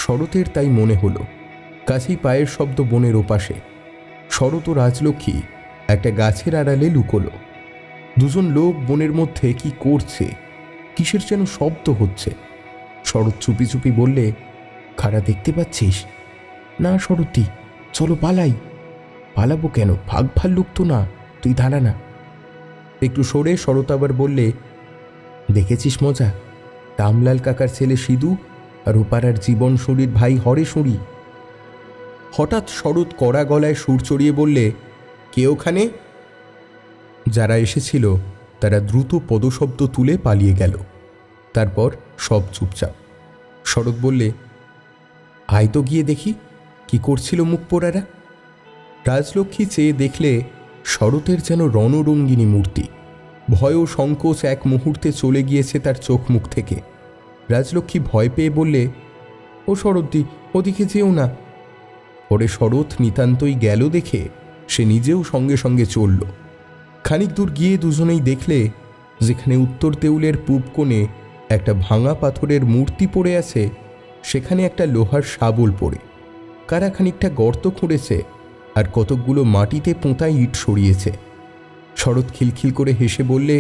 Speaker 1: শরতের তাই মনে হলো। কাছেই পায়ের শব্দ বনের ওপাশে। শরৎ ও রাজলক্ষ্মী একটা গাছের আড়ালে লুকোলো। দুজন লোক বনের মধ্যে কি করছে, কিসের যেন শব্দ হচ্ছে। শরৎ চুপি চুপি বললে, কারা দেখতে পাচ্ছিস? না শরৎদি, চলো পালাই। পালাবো কেন? ভাগ ভাল্লুক তো না, তুই দাঁড়া না। একটু সরে শরৎ আবার বললে, দেখেছিস মজা? রামলাল কাকার ছেলে সিধু আর ওপাড়ার জীবন সুরির ভাই হরে সুরি। হঠাৎ শরৎ কড়া গলায় সুর চড়িয়ে বললে, কে ওখানে? যারা এসেছিল তারা দ্রুত পদশব্দ তুলে পালিয়ে গেল। তারপর সব চুপচাপ। শরৎ বললে, আয় তো গিয়ে দেখি কি করছিল মুখ পোড়ারা। রাজলক্ষ্মী চেয়ে দেখলে শরতের যেন রণরঙ্গিনী মূর্তি। ভয় ও সংকোচ এক মুহূর্তে চলে গিয়েছে তার চোখ মুখ থেকে। রাজলক্ষ্মী ভয় পেয়ে বললে, ও শরৎদি, ওদিকে যেও না। পরে শরৎ নিতান্তই গেল দেখে সে নিজেও সঙ্গে সঙ্গে চলল। খানিক দূর গিয়ে দুজনেই দেখলে যেখানে উত্তর দেউলের পূব কোণে একটা ভাঙা পাথরের মূর্তি পড়ে আছে, সেখানে একটা লোহার শাবল পড়ে কারা খানিকটা গর্ত খুঁড়েছে আর কতকগুলো মাটিতে পোঁতা ইট সরিয়েছে। শরৎ খিলখিল করে হেসে বললে,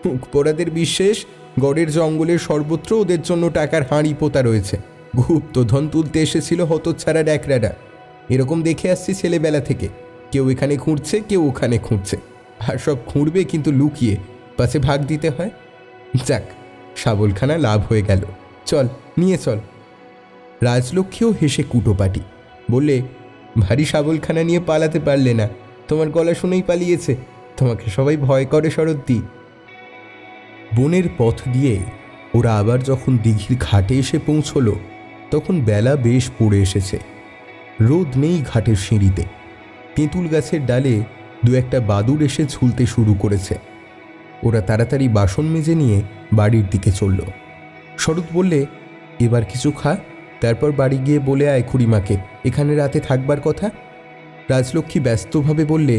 Speaker 1: মুখ পোড়াদের বিশ্বাস গড়ের জঙ্গলের সর্বত্র ওদের জন্য টাকার হাঁড়ি পোতা রয়েছে। গুপ্তধন তুলতে এসেছিল হতচ্ছাড়া ড্যাকরারা। এরকম দেখে আসছি ছেলেবেলা থেকে। কেউ এখানে খুঁড়ছে, কেউ ওখানে খুঁড়ছে, আর সব খুঁড়বে কিন্তু লুকিয়ে, পাছে ভাগ দিতে হয়। যাক, শাবলখানা লাভ হয়ে গেল। চল, নিয়ে চল। রাজলক্ষ্মীও হেসে কুটোপাটি বললে, ভারী শাবলখানা নিয়ে পালাতে পারলে না। তোমার গলা শুনেই পালিয়েছে। তোমাকে সবাই ভয় করে শরৎদি। বনের পথ দিয়ে ওরা আবার যখন দিঘির ঘাটে এসে পৌঁছল, তখন বেলা বেশ পড়ে এসেছে। রোদ নেই ঘাটের সিঁড়িতে। তেঁতুল গাছের ডালে দু একটা বাদুড় এসে ঝুলতে শুরু করেছে। ওরা তাড়াতাড়ি বাসন মেজে নিয়ে বাড়ির দিকে চলল। শরৎ বললে, এবার কিছু খা, তারপর বাড়ি গিয়ে বলে আয় খুড়িমাকে এখানে রাতে থাকবার কথা। রাজলক্ষ্মী ব্যস্তভাবে বললে,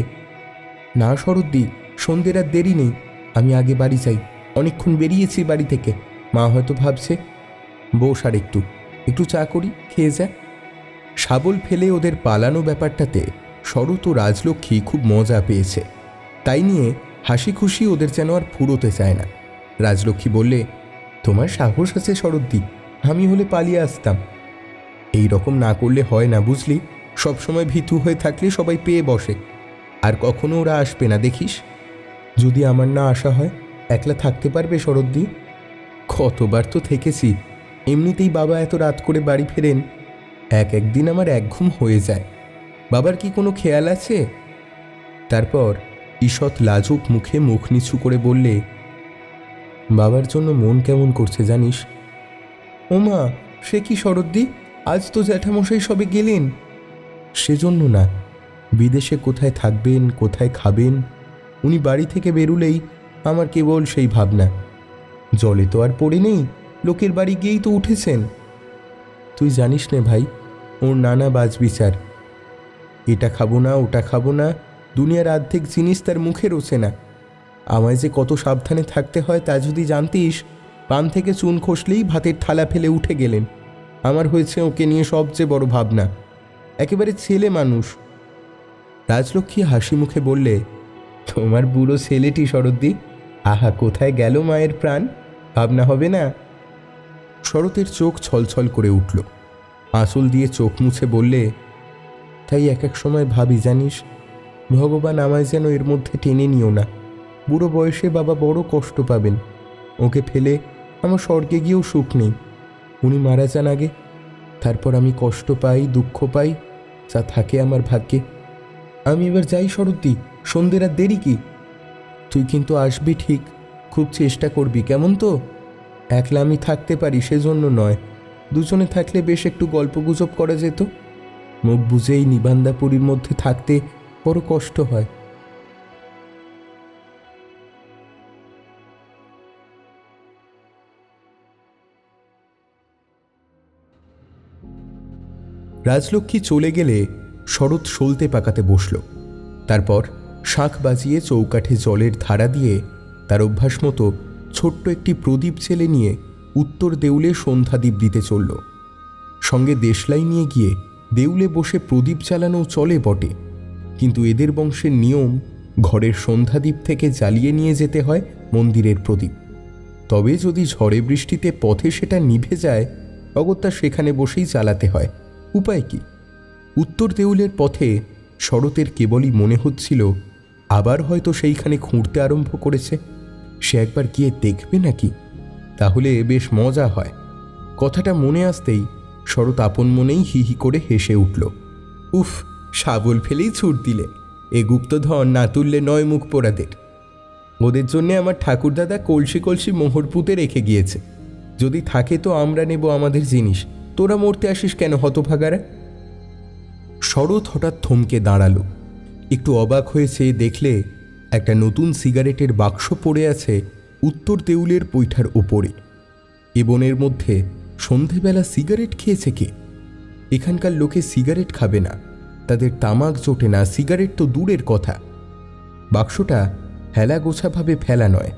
Speaker 1: না শরৎদি, সন্ধ্যের আর দেরি নেই। আমি আগে বাড়ি চাই। অনেকক্ষণ বেরিয়েছি বাড়ি থেকে। মা হয়তো ভাবছে। বস আর একটু একটু চা করি, খেয়ে যা। শাবল ফেলে ওদের পালানো ব্যাপারটাতে শরৎ ও রাজলক্ষ্মী খুব মজা পেয়েছে। তাই নিয়ে হাসি খুশি ওদের যেন আর ফুরোতে চায় না। রাজলক্ষ্মী বললে, তোমার সাহস আছে শরৎদি, আমি হলে পালিয়ে আসতাম। এই রকম না করলে হয় না বুঝলি। সবসময় ভীতু হয়ে থাকলে সবাই পেয়ে বসে, আর কখনো ওরা আসবে না দেখিস। যদি আমার না আসা হয়, একলা থাকতে পারবে শরৎদি? কতবার তো থেকেছি। এমনিতেই বাবা এত রাত করে বাড়ি ফেরেন। একদিন আমার একঘুম হয়ে যায়। বাবার কি কোনো খেয়াল আছে? তারপর ঈষৎ লাজুক মুখে মুখ নিচু করে বললে, বাবার জন্য মন কেমন করছে জানিস? ওমা, সে কি শরৎদি, আজ তো জ্যাঠামশাই সবে গেলেন। সেজন্য না, বিদেশে কোথায় থাকবেন, কোথায় খাবেন, উনি বাড়ি থেকে বেরুলেই আমার কেবল সেই ভাবনা। জলে তো আর পড়ে নেই, লোকের বাড়ি গিয়েই তো উঠেছেন। তুই জানিস নে ভাই, ওর নানা বাজবিচার। এটা খাবো না, ওটা খাবো না, দুনিয়ার অর্ধেক জিনিস তার মুখে রোচে না। আমায় যে কত সাবধানে থাকতে হয় তা যদি জানতিস। পান থেকে চুন খসলেই ভাতের থালা ফেলে উঠে গেলেন। আমার হয়েছে ওকে নিয়ে সবচেয়ে বড় ভাবনা। একেবারে ছেলে মানুষ। রাজলক্ষ্মী হাসি মুখে বললে, তোমার বুড়ো ছেলেটি শরৎদি, আহা কোথায় গেল মায়ের প্রাণ, ভাবনা হবে না? শরতের চোখ ছলছল করে উঠল। আঁচল দিয়ে চোখ মুছে বললে, তাই এক এক সময় ভাবি জানিস, ভগবান আমায় যেন এর মধ্যে টেনে নিও না। বুড়ো বয়সে বাবা বড় কষ্ট পাবেন। ওকে ফেলে আমার স্বর্গে গিয়েও সুখ নেই। উনি মারা যান আগে, তারপর আমি কষ্ট পাই, দুঃখ পাই, যা থাকে আমার ভাগ্যে। আমি এবার যাই শরৎদি, সন্ধ্যের আর দেরি কি? তুই কিন্তু আসবি ঠিক, খুব চেষ্টা করবি, কেমন তো? একলা আমি থাকতে পারি সেজন্য নয়, দুজনে থাকলে বেশ একটু গল্পগুজব করা যেত। মুখ বুঝেই নিবান্দাপুরীর মধ্যে থাকতে বড় কষ্ট হয়। রাজলক্ষ্মী চলে গেলে শরৎ সলতে পাকাতে বসল। তারপর শাঁখ বাজিয়ে চৌকাঠে জলের ধারা দিয়ে তার অভ্যাস মতো ছোট্ট একটি প্রদীপ ছেলে নিয়ে উত্তর দেউলে সন্ধ্যাদীপ দিতে চলল। সঙ্গে দেশলাই নিয়ে গিয়ে দেউলে বসে প্রদীপ চালানো চলে বটে, কিন্তু এদের বংশের নিয়ম ঘরের সন্ধ্যাদীপ থেকে জ্বালিয়ে নিয়ে যেতে হয় মন্দিরের প্রদীপ। তবে যদি ঝড়ে বৃষ্টিতে পথে সেটা নিভে যায়, অগত্যা সেখানে বসেই জ্বালাতে হয়। উপায় কি? উত্তর দেউলের পথে শরতের কেবলই মনে হচ্ছিল আবার হয়তো সেইখানে খুঁড়তে আরম্ভ করেছে। সে একবার গিয়ে দেখবে নাকি? তাহলে বেশ মজা হয়। কথাটা মনে আসতেই শরৎ আপন মনেই হি হি করে হেসে উঠল। উফ, শাবল ফেলেই ছুট দিলে। এ গুপ্তধন না তুললে নয় মুখ পোড়াদের। ওদের জন্যে আমার ঠাকুরদাদা কলসি কলসি মোহর পুঁতে রেখে গিয়েছে। যদি থাকে তো আমরা নেব আমাদের জিনিস। তোরা মরতে আসিস কেন হতভাগারা? শরৎ হঠাৎ থমকে দাঁড়ালো। একটু অবাক হয়েছে দেখলে একটা নতুন সিগারেটের বাক্স পড়ে আছে উত্তর দেউলের পৈঠার ওপরে। এ বনের মধ্যে সন্ধেবেলা সিগারেট খেয়েছে কে? এখানকার লোকে সিগারেট খাবে না, তাদের তামাক জোটে না, সিগারেট তো দূরের কথা। বাক্সটা হেলা গোছাভাবে ফেলা নয়,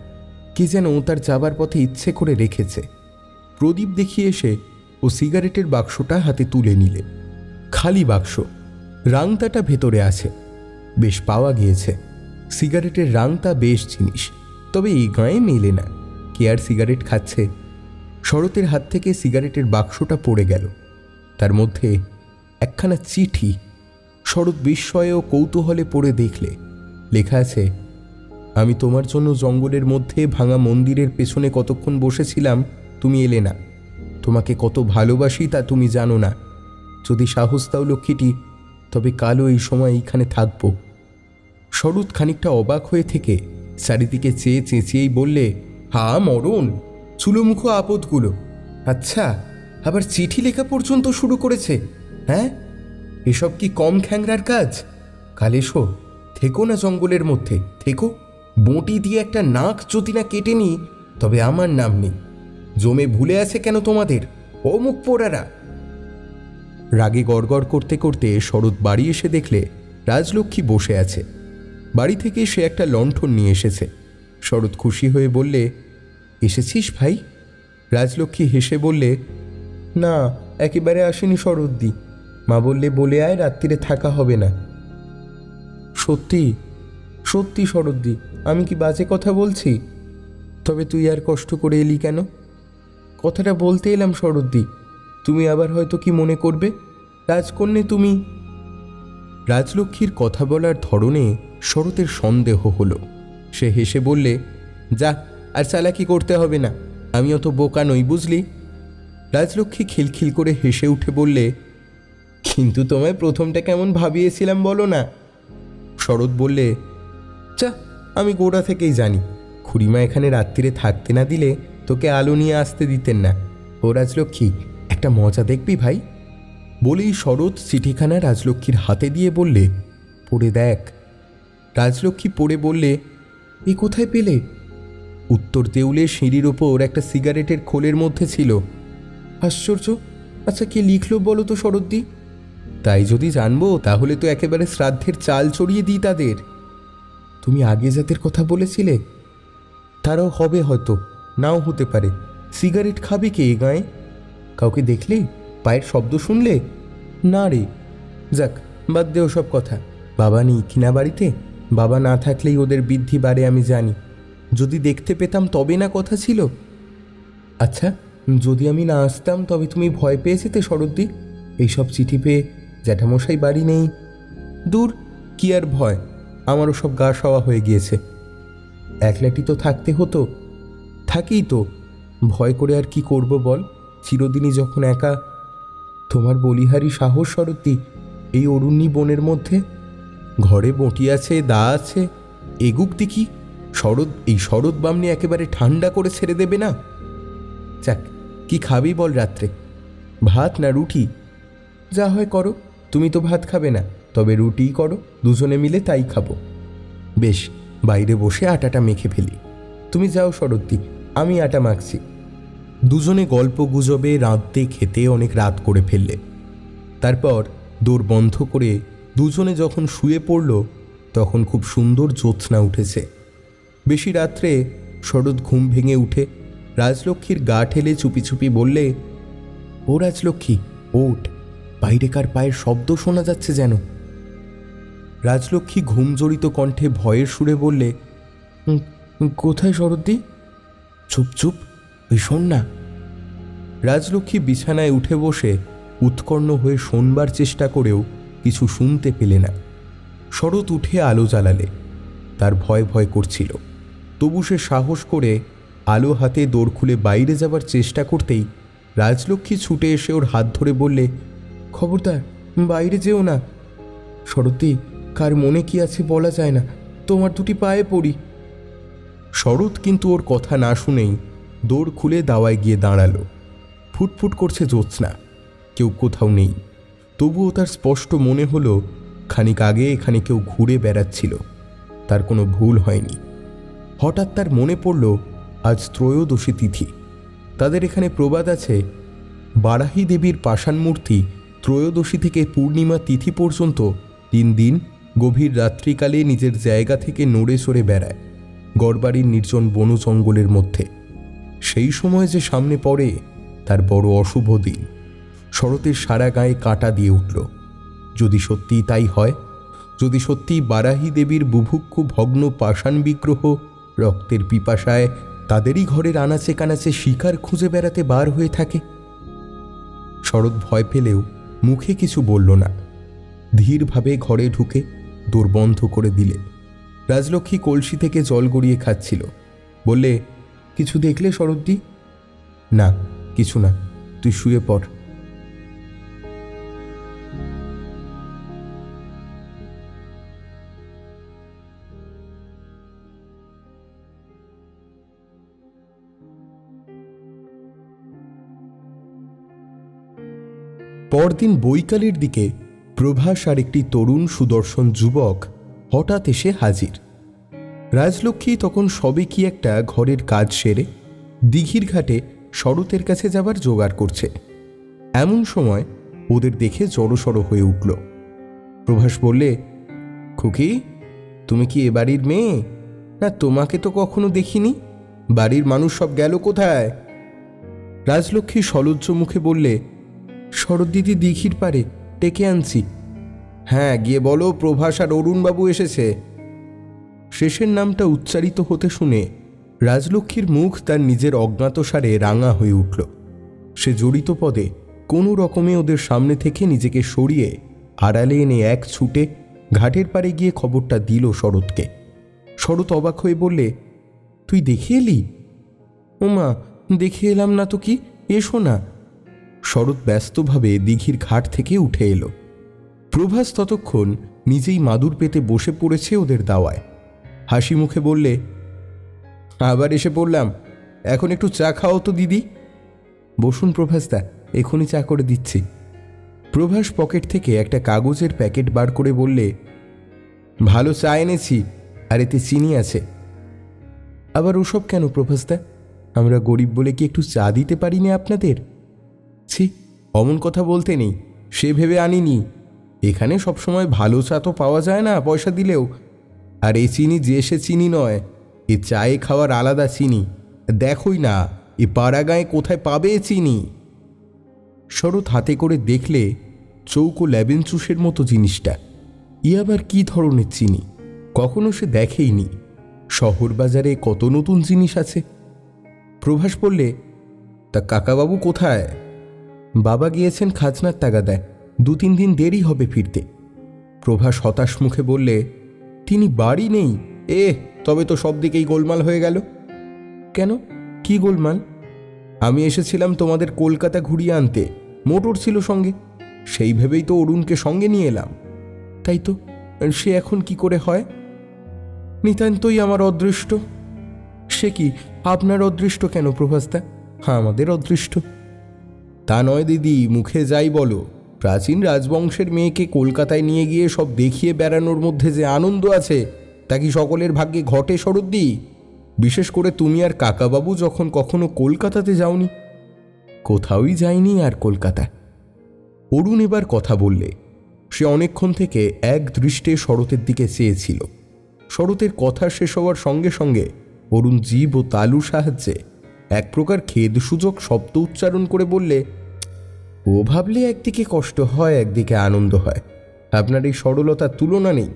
Speaker 1: কে যেন তার যাবার পথে ইচ্ছে করে রেখেছে। প্রদীপ দেখিয়ে এসে ও সিগারেটের বাক্সটা হাতে তুলে নিলে। খালি বাক্স, রাংতাটা ভেতরে আছে। বেশ পাওয়া গিয়েছে। সিগারেটের রাংতা বেশ জিনিস, তবে এই গায়ে মেলে না। কে আর সিগারেট খাচ্ছে? শরতের হাত থেকে সিগারেটের বাক্সটা পড়ে গেল। তার মধ্যে একখানা চিঠি। শরৎ বিস্ময়ে ও কৌতূহলে পড়ে দেখলে লেখা আছে, আমি তোমার জন্য জঙ্গলের মধ্যে ভাঙা মন্দিরের পেছনে কতক্ষণ বসেছিলাম, তুমি এলে না। তোমাকে কত ভালোবাসি তা তুমি জানো না। যদি সাহস দাও লক্ষ্মীটি, তবে কালও এই সময় এইখানে থাকবো। শরৎ খানিকটা অবাক হয়ে থেকে চারিদিকে চেয়ে চেঁচিয়েই বললে, হা মরণ, চুলোমুখো আপদগুলো। আচ্ছা, আবার চিঠি লেখা পর্যন্ত শুরু করেছে? হ্যাঁ, এসব কি কম খ্যাংরার কাজ? কাল এসো, থেকো না জঙ্গলের মধ্যে, থেকো। বঁটি দিয়ে একটা নাক যদি না কেটে নি, তবে আমার নাম নেই। জমে ভুলে আছে কেন তোমাদের, ও মুখ পোড়ারা? রাগে গড়গড় করতে করতে শরৎ বাড়ি এসে দেখলে রাজলক্ষ্মী বসে আছে। বাড়ি থেকে সে একটা লণ্ঠন নিয়ে এসেছে। শরৎ খুশি হয়ে বললে, এসেছিস ভাই? রাজলক্ষ্মী হেসে বললে, না, একেবারে আসেনি শরৎদি। মা বললে বলে আয়, রাত্রিরে থাকা হবে না। সত্যি সত্যি শরৎদি, আমি কি বাজে কথা বলছি? তবে তুই আর কষ্ট করে এলি কেন? কথাটা বলতে এলাম শরৎদি, তুমি আবার হয়তো কি মনে করবে। রাজকন্যে তুমি। রাজলক্ষ্মীর কথা বলার ধরনে শরতের সন্দেহ হলো। সে হেসে বললে, যা, আর চালাকি করতে হবে না, আমি অত বোকা নই, বুঝলি? রাজলক্ষ্মী খিলখিল করে হেসে উঠে বললে, কিন্তু তোমায় প্রথমটা কেমন ভাবিয়েছিলাম বলো না? শরৎ বললে, চা, আমি গোড়া থেকেই জানি খুড়িমা এখানে রাত্রিরে থাকতে না দিলে তোকে আলো নিয়ে আসতে দিতেন না। ও রাজলক্ষ্মী, একটা মজা দেখবি ভাই? বলেই শরৎ চিঠিখানা রাজলক্ষ্মীর হাতে দিয়ে বললে, পড়ে দেখ। রাজলক্ষ্মী পড়ে বললে, এ কোথায় পেলে? উত্তর দেউলে সিঁড়ির ওপর একটা সিগারেটের খোলের মধ্যে ছিল। আশ্চর্য, আচ্ছা কে লিখলো বলো তো শরৎদি? তাই যদি জানবো তাহলে তো একেবারে শ্রাদ্ধের চাল চড়িয়ে দিই তাদের। তুমি আগে যাদের কথা বলেছিলে তারাও হবে, হয়তো নাও হতে পারে। সিগারেট খাবে কে এ গায়ে? কাউকে দেখলে, পায়ের শব্দ শুনলে? না রে, যাক, বাদ দেও সব কথা। বাবা নেই কিনা বাড়িতে? বাবা না থাকলেই ওদের বৃদ্ধি বাড়ে আমি জানি। যদি দেখতে পেতাম তবে না কথা ছিল। আচ্ছা, যদি আমি না আসতাম তবে তুমি ভয় পেয়েছিলে শরৎদি? এইসব চিঠি পেয়ে জ্যাঠামশাই বাড়ি নেই। দূর, কি আর ভয়, আমারও সব গা সওয়া হয়ে গিয়েছে। একলাটি তো থাকতে হতো, থাকি তো। ভয় করে আর কি করব বল, চিরদিনই যখন একা। তোমার বলিহারি সাহস শরৎদি, এই অরণ্যী বনের মধ্যে। ঘরে বঁটি আছে, দা আছে, এগুক দেখি। এই শরৎ বামনি একেবারে ঠান্ডা করে ছেড়ে দেবে না? যাক, কি খাবি বল রাত্রে? ভাত না রুটি? যা হয় করো, তুমি তো ভাত খাবে না, তবে রুটিই করো, দুজনে মিলে তাই খাবো। বেশ, বাইরে বসে আটাটা মেখে ফেলি। তুমি যাও শরৎদি, আমি আটা মাখছি। দুজনে গল্প গুজবে রাঁধতে খেতে অনেক রাত করে ফেললে। তারপর দোর বন্ধ করে দুজনে যখন শুয়ে পড়ল তখন খুব সুন্দর জ্যোৎস্না উঠেছে। বেশি রাত্রে শরৎ ঘুম ভেঙে উঠে রাজলক্ষ্মীর গা ঠেলে চুপি চুপি বললে, ও রাজলক্ষ্মী, ওঠ, বাইরেকার পায়ের শব্দ শোনা যাচ্ছে যেন। রাজলক্ষ্মী ঘুম জড়িত কণ্ঠে ভয়ের সুরে বললে, কোথায় শরৎদি? চুপ চুপ, ওই শোন না। রাজলক্ষ্মী বিছানায় উঠে বসে উৎকণ্ঠ হয়ে শোনবার চেষ্টা করেও কিছু শুনতে পেলে না। শরৎ উঠে আলো জ্বালালে। তার ভয় ভয় করছিল। তবু সে সাহস করে আলো হাতে দোর খুলে বাইরে যাবার চেষ্টা করতেই রাজলক্ষ্মী ছুটে এসে ওর হাত ধরে বললে, খবরদার বাইরে যেও না। শরৎদি, কার মনে কি আছে বলা যায় না, তোমার দুটি পায়ে পড়ি। শরৎ কিন্তু ওর কথা না শুনেই দোর খুলে দাওয়ায় গিয়ে দাঁড়ালো। ফুটফুট করছে জ্যোৎস্না, কেউ কোথাও নেই। তবুও তার স্পষ্ট মনে হলো খানিক আগে এখানে কেউ ঘুরে বেড়াচ্ছিল। তার কোনো ভুল হয়নি। হঠাৎ তার মনে পড়ল আজ ত্রয়োদশী তিথি। তাদের এখানে প্রবাদ আছে, বারাহী দেবীর পাষাণ মূর্তি ত্রয়োদশী থেকে পূর্ণিমা তিথি পর্যন্ত 3 দিন গভীর রাত্রিকালে নিজের জায়গা থেকে নড়ে চড়ে বেড়ায় গড়বাড়ির নির্জন বন জঙ্গলের মধ্যে। সেই সময় যে সামনে পড়ে তার বড় অশুভ দিন। শরতের সারা গায়ে কাঁটা দিয়ে উঠল। যদি সত্যিই তাই হয়, যদি সত্যিই বারাহী দেবীর বুভুক্ষু ভগ্ন পাষাণ বিগ্রহ রক্তের পিপাসায় তাদেরই ঘরের আনাচে কানাচে শিকার খুঁজে বেড়াতে বার হয়ে থাকে। শরৎ ভয় পেলেও মুখে কিছু বলল না। ধীরভাবে ঘরে ঢুকে দোর বন্ধ করে দিলে। রাজলক্ষ্মী কলসি থেকে জল গড়িয়ে খাচ্ছিল। বললে, কিছু দেখলে শরৎদি? না, কিছু না, তুই শুয়ে পড়। পরদিন বৈকালের দিকে প্রভাস আর একটি তরুণ সুদর্শন যুবক হঠাৎ এসে হাজির। রাজলক্ষ্মী তখন সবে কি একটা ঘরের কাজ সেরে দিঘির ঘাটে শরতের কাছে যাবার জোগাড় করছে। এমন সময় ওদের দেখে জড়সড় হয়ে উঠল। প্রভাস বললে, খুকি, তুমি কি এ বাড়ির মেয়ে? না, তোমাকে তো কখনো দেখিনি। বাড়ির মানুষ সব গেল কোথায়? রাজলক্ষ্মী সলজ্জ মুখে বললে, শরৎ দিদি দিঘির পারে, ডেকে আনছি। হ্যাঁ, গিয়ে বলো প্রভাস আর অরুণবাবু এসেছে। শেষের নামটা উচ্চারিত হতে শুনে রাজলক্ষ্মীর মুখ তার নিজের অজ্ঞাতসারে রাঙা হয়ে উঠল। সে জড়িত পদে কোনো রকমে ওদের সামনে থেকে নিজেকে সরিয়ে আড়ালে এনে এক ছুটে ঘাটের পাড়ে গিয়ে খবরটা দিল শরৎকে। শরৎ অবাক হয়ে বললে, তুই দেখে এলি? ওমা, দেখে এলাম না তো কি, এসো না। শরৎ ব্যস্তভাবে দিঘির ঘাট থেকে উঠে এলো। প্রভাস ততক্ষণ নিজেই মাদুর পেতে বসে পড়েছে ওদের দাওয়ায়। হাসি মুখে বললে, আবার এসে পড়লাম, এখন একটু চা খাও তো দিদি। বসুন প্রভাসদা, এখনই চা করে দিচ্ছি। প্রভাস পকেট থেকে একটা কাগজের প্যাকেট বার করে বললে, ভালো চা এনেছি, আর এতে চিনি আছে। আবার ওসব কেন প্রভাসদা? আমরা গরিব বলে কি একটু চা দিতে পারি না আপনাদের? ছি, অমন কথা বলতে নেই, সে ভেবে আনিনি। এখানে সবসময় ভালো চা তো পাওয়া যায় না পয়সা দিলেও। আর এই চিনি যে সে চিনি নয়, এ চায়ে খাওয়ার আলাদা চিনি। দেখোই না এ পাড়া গায়ে কোথায় পাবে চিনি। শরৎ হাতে করে দেখলে চৌকো লেবেন চুষের মতো জিনিসটা। ই আবার কি ধরনের চিনি? কখনো সে দেখেইনি। শহর বাজারে কত নতুন জিনিস আছে। প্রভাস বললে, তা কাকাবাবু কোথায়? বাবা গিয়েছেন খাজনার তাগাদায়, 2-3 দিন দেরি হবে ফিরতে। প্রভাস হতাশ মুখে বললে, তিনি বাড়ি নেই? তবে তো সব দিকেই গোলমাল হয়ে গেল। কেন, কি গোলমাল? আমি এসেছিলাম তোমাদের কলকাতা ঘুরিয়ে আনতে, মোটর ছিল সঙ্গে, সেই ভেবেই তো অরুণকে সঙ্গে নিয়ে এলাম। তাই তো, সে এখন কি করে হয়? নিতান্তই আমার অদৃষ্ট। সে কি আপনার অদৃষ্ট কেন প্রভাসদা? হ্যাঁ, আমাদের অদৃষ্ট। তা নয় দিদি, মুখে যাই বলো, প্রাচীন রাজবংশের মেয়েকে কলকাতায় নিয়ে গিয়ে সব দেখিয়ে বেড়ানোর মধ্যে যে আনন্দ আছে তা কি সকলের ভাগ্যে ঘটে শরৎদি? বিশেষ করে তুমি আর কাকাবাবু যখন কখনো কলকাতাতে যাওনি। কোথাওই যায়নি আর কলকাতা। অরুণ এবার কথা বললে। সে অনেকক্ষণ থেকে এক দৃষ্টে শরতের দিকে চেয়েছিল। শরতের কথা শেষ হওয়ার সঙ্গে সঙ্গে অরুণ জীব ও তালুর সাহায্যে এক প্রকার খেদ সূচক শব্দ উচ্চারণ করে বললে, ও ভাবলে একদিকে কষ্ট হয়, একদিকে আনন্দ হয়। আপনার এই সরলতার তুলনা নেই।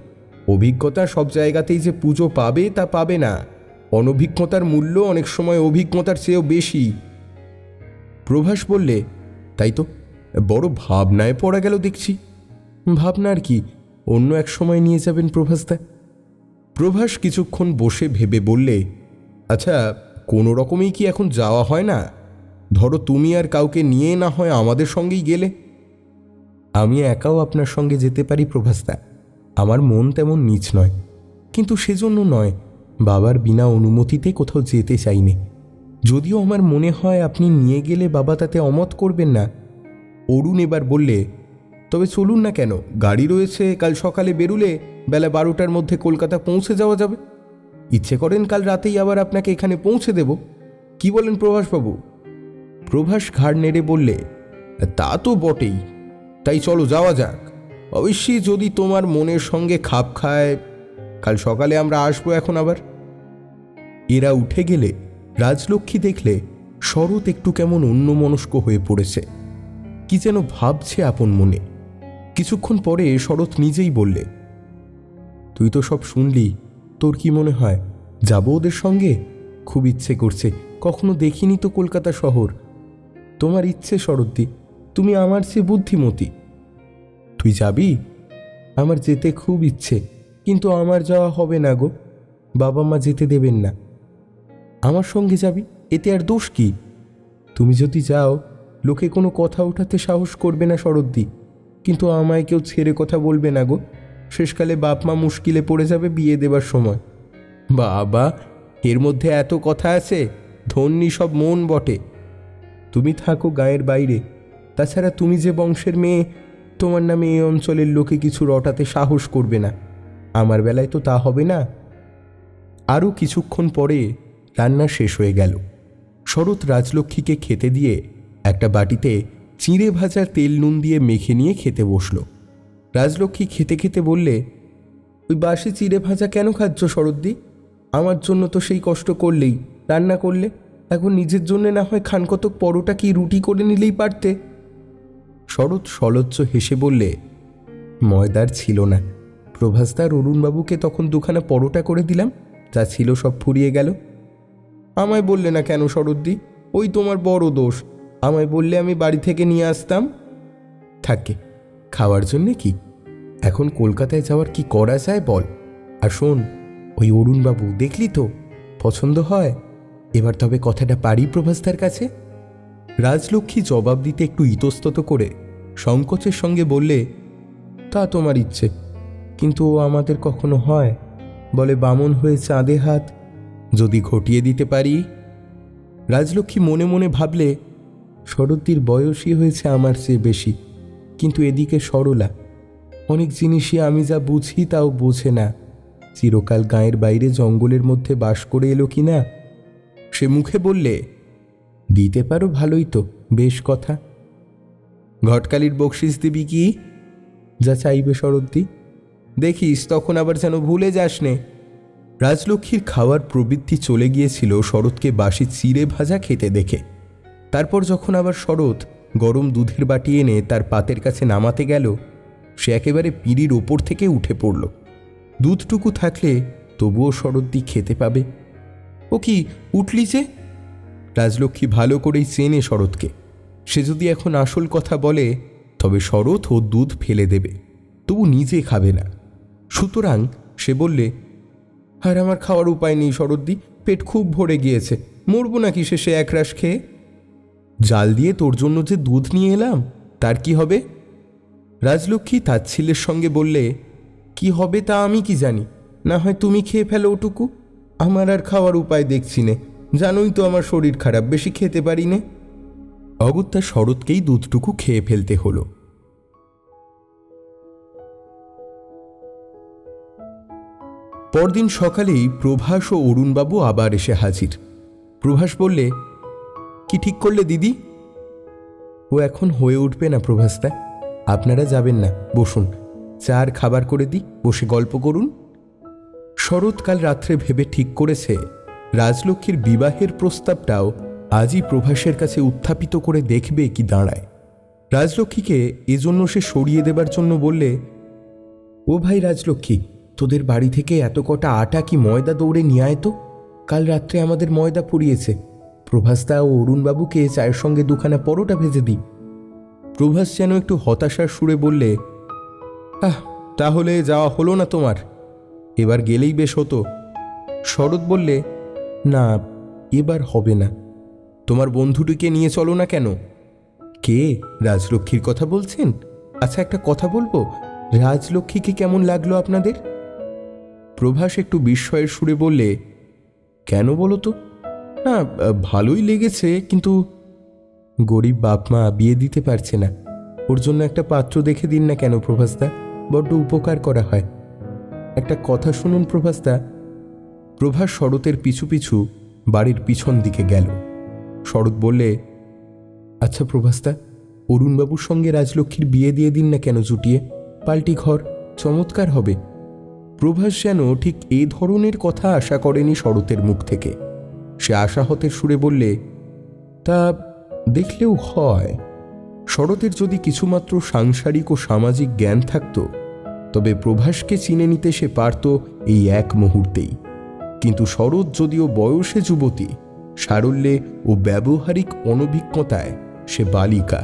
Speaker 1: অভিজ্ঞতা সব জায়গাতেই যে পুজো পাবে তা পাবে না। অনভিজ্ঞতার মূল্য অনেক সময় অভিজ্ঞতার চেয়েও বেশি। প্রভাস বললে, তাই তো, বড় ভাবনায় পড়া গেল দেখছি। ভাবনার কি, অন্য এক সময় নিয়ে যাবেন প্রভাসদা। প্রভাস কিছুক্ষণ বসে ভেবে বললে, আচ্ছা, কোনো রকমেই কি এখন যাওয়া হয় না? ধরো তুমি আর কাউকে নিয়ে না হয় আমাদের সঙ্গেই গেলে। আমি একাও আপনার সঙ্গে যেতে পারি প্রভাসদা, আমার মন তেমন নীচ নয়, কিন্তু সেজন্য নয় বাবার বিনা অনুমতিতে কোথাও যেতে চাইনি। যদিও আমার মনে হয় আপনি নিয়ে গেলে বাবা তাতে অমত করবেন না। অরুণ এবার বললে, তবে চলুন না কেন, গাড়ি রয়েছে, কাল সকালে বেরুলে বেলা 12টার মধ্যে কলকাতা পৌঁছে যাওয়া যাবে। ইচ্ছে করেন কাল রাতেই আবার আপনাকে এখানে পৌঁছে দেব। কি বলেন প্রভাসবাবু? প্রভাস ঘাড় নেড়ে বললে, তা তো বটেই, তাই চলো যাওয়া যাক। অবশ্যই যদি তোমার মনের সঙ্গে খাপ খায়, কাল সকালে আমরা আসবো এখন আবার। এরা উঠে গেলে রাজলক্ষ্মী দেখলে শরৎ একটু কেমন অন্যমনস্ক হয়ে পড়েছে, কি যেন ভাবছে আপন মনে। কিছুক্ষণ পরে শরৎ নিজেই বললে, তুই তো সব শুনলি, তোর কি মনে হয় যাবো ওদের সঙ্গে? খুব ইচ্ছে করছে, কখনো দেখিনি তো কলকাতা শহর। তোমার ইচ্ছে শরৎদি, তুমি আমার চেয়ে বুদ্ধিমতী। তুই যাবি? আমার যেতে খুব ইচ্ছে, কিন্তু আমার যাওয়া হবে না গো, বাবা মা যেতে দেবেন না। আমার সঙ্গে যাবি, এতে আর দোষ কি? তুমি যদি যাও লোকে কোনো কথা ওঠাতে সাহস করবে না শরৎদি, কিন্তু আমায় কেউ ছেড়ে কথা বলবে না গো। শেষকালে বাপ মা মুশকিলে পড়ে যাবে বিয়ে দেবার সময়। বাবা, এর মধ্যে এত কথা আছে? ধন্যী সব মন বটে। তুমি থাকো গায়ের বাইরে, তাছাড়া তুমি যে বংশের মেয়ে, তোমার নামে এই অঞ্চলের লোকে কিছু রটাতে সাহস করবে না। আমার বেলায় তো তা হবে না। আরও কিছুক্ষণ পরে রান্না শেষ হয়ে গেল। শরৎ রাজলক্ষ্মীকে খেতে দিয়ে একটা বাটিতে চিঁড়ে ভাজা তেল নুন দিয়ে মেখে নিয়ে খেতে বসল। রাজলক্ষ্মী খেতে খেতে বললে, ওই বাসি চিঁড়ে ভাজা কেন খাচ্ছ শরৎদি? আমার জন্য তো সেই কষ্ট করলেই, রান্না করলে, এখন নিজের জন্যে না হয় খানকতক পরোটা কি রুটি করে নিলেই পারতে। শরৎ সলজ্জ হেসে বললে, ময়দার ছিল না, প্রভাসদার অরুণবাবুকে তখন দুখানা পরোটা করে দিলাম, যা ছিল সব ফুরিয়ে গেল। আমায় বললে না কেন শরৎদি? ওই তোমার বড় দোষ। আমায় বললে আমি বাড়ি থেকে নিয়ে আসতাম। থাকে, খাওয়ার জন্যে কি, এখন কলকাতায় যাওয়ার কি করা যায় বল। আর শোন, ওই অরুণবাবু দেখলি তো, পছন্দ হয়। এবার তবে কথাটা পারি প্রভাসদার কাছে? রাজলক্ষ্মী জবাব দিতে একটু ইতস্তত করে সংকোচের সঙ্গে বললে, তা তোমার ইচ্ছে, কিন্তু ও আমাদের কখনো হয়? বলে বামন হয়ে চাঁদে হাত, যদি ঘটিয়ে দিতে পারি। রাজলক্ষ্মী মনে মনে ভাবলে, শরৎদির বয়সই হয়েছে আমার চেয়ে বেশি, কিন্তু এদিকে সরলা, অনেক জিনিসই আমি যা বুঝি তাও বোঝে না। চিরকাল গাঁয়ের বাইরে জঙ্গলের মধ্যে বাস করে এলো কি না। সে মুখে বললে, দিতে পারো ভালোই তো, বেশ কথা। ঘটকালির বকশিস দিবি কি? যা চাইবে শরৎদি, দেখিস তখন আবার যেন ভুলে যাস নে। রাজলক্ষ্মীর খাওয়ার প্রবৃত্তি চলে গিয়েছিল শরৎকে বাসি চিঁড়ে ভাজা খেতে দেখে। তারপর যখন আবার শরৎ গরম দুধের বাটি এনে তার পাতের কাছে নামাতে গেল, সে একেবারে পিঁড়ির ওপর থেকে উঠে পড়ল। দুধটুকু থাকলে তবুও শরৎদি খেতে পাবে। ও কি, উঠলি যে? রাজলক্ষ্মী ভালো করেই চেনে শরৎকে। সে যদি এখন আসল কথা বলে তবে শরৎ ও দুধ ফেলে দেবে, তবু নিজে খাবে না। সুতরাং সে বললে, আর আমার খাওয়ার উপায় নেই শরৎদি, পেট খুব ভরে গিয়েছে, মরবো নাকি শেষে একরাশ খেয়ে? জাল দিয়ে তোর জন্য যে দুধ নিয়ে এলাম, তার কি হবে? রাজলক্ষ্মী তাচ্ছিল্যের সঙ্গে বললে, কি হবে তা আমি কি জানি, না হয় তুমি খেয়ে ফেলো ওটুকু। আমার আর খাওয়ার উপায় দেখছি নে, জানোই তো আমার শরীর খারাপ, বেশি খেতে পারি নে। অগত্যা শরৎকেই দুধটুকু খেয়ে ফেলতে হলো। পরদিন সকালেই প্রভাস ও অরুণবাবু আবার এসে হাজির। প্রভাস বললে, কি ঠিক করলে দিদি? ও এখন হয়ে উঠবে না প্রভাসদা, আপনারা যাবেন না, বসুন, চার খাবার করে দিই, বসে গল্প করুন। শরৎকাল রাত্রে ভেবে ঠিক করেছে রাজলক্ষ্মীর বিবাহের প্রস্তাবটাও আজই প্রভাসের কাছে উত্থাপিত করে দেখবে কি দাঁড়ায়। রাজলক্ষ্মীকে এজন্য সে সরিয়ে দেবার জন্য বললে, ও ভাই রাজলক্ষ্মী, তোদের বাড়ি থেকে এত কটা আটা কি ময়দা দৌড়ে নিয়ে আয় তো, কাল রাত্রে আমাদের ময়দা পুড়িয়েছে। প্রভাসদা ও অরুণবাবুকে চায়ের সঙ্গে দুখানা পরোটা ভেজে দিই। প্রভাস যেন একটু হতাশার সুরে বললে, তাহলে যাওয়া হলো না তোমার? এবার গেলেই বেশ হতো। শরৎ বললে, না এবার হবে না। তোমার বন্ধুটিকে নিয়ে চলো না কেন? কে? রাজলক্ষ্মীর কথা বলছেন? আচ্ছা একটা কথা বলবো, রাজলক্ষ্মীকে কেমন লাগলো আপনাদের? প্রভাস একটু বিস্ময়ের সুরে বললে, কেন বলো তো? না ভালোই লেগেছে, কিন্তু গরিব বাপ মা বিয়ে দিতে পারছে না, ওর জন্য একটা পাত্র দেখে দিন না কেন প্রভাসদা, বড্ড উপকার করা হয়। একটা কথা শুনুন প্রভাসদা। প্রভাস শরতের পিছু পিছু বাড়ির পিছন দিকে গেল। শরৎ বললে, আচ্ছা প্রভাসদা, অরুণবাবুর সঙ্গে রাজলক্ষ্মীর বিয়ে দিয়ে দিন না কেন জুটিয়ে, পাল্টি ঘর, চমৎকার হবে। প্রভাস যেন ঠিক এই ধরনের কথা আশা করেনি শরতের মুখ থেকে। সে আশাহতের সুরে বললে, তা দেখলেও হয়। শরতের যদি কিছুমাত্র সাংসারিক ও সামাজিক জ্ঞান থাকত, তবে প্রভাসকে চিনে নিতে সে পারত এই এক মুহূর্তেই। কিন্তু শরৎ যদিও বয়সে যুবতী, সারল্যে ও ব্যবহারিক অনভিজ্ঞতায় সে বালিকা,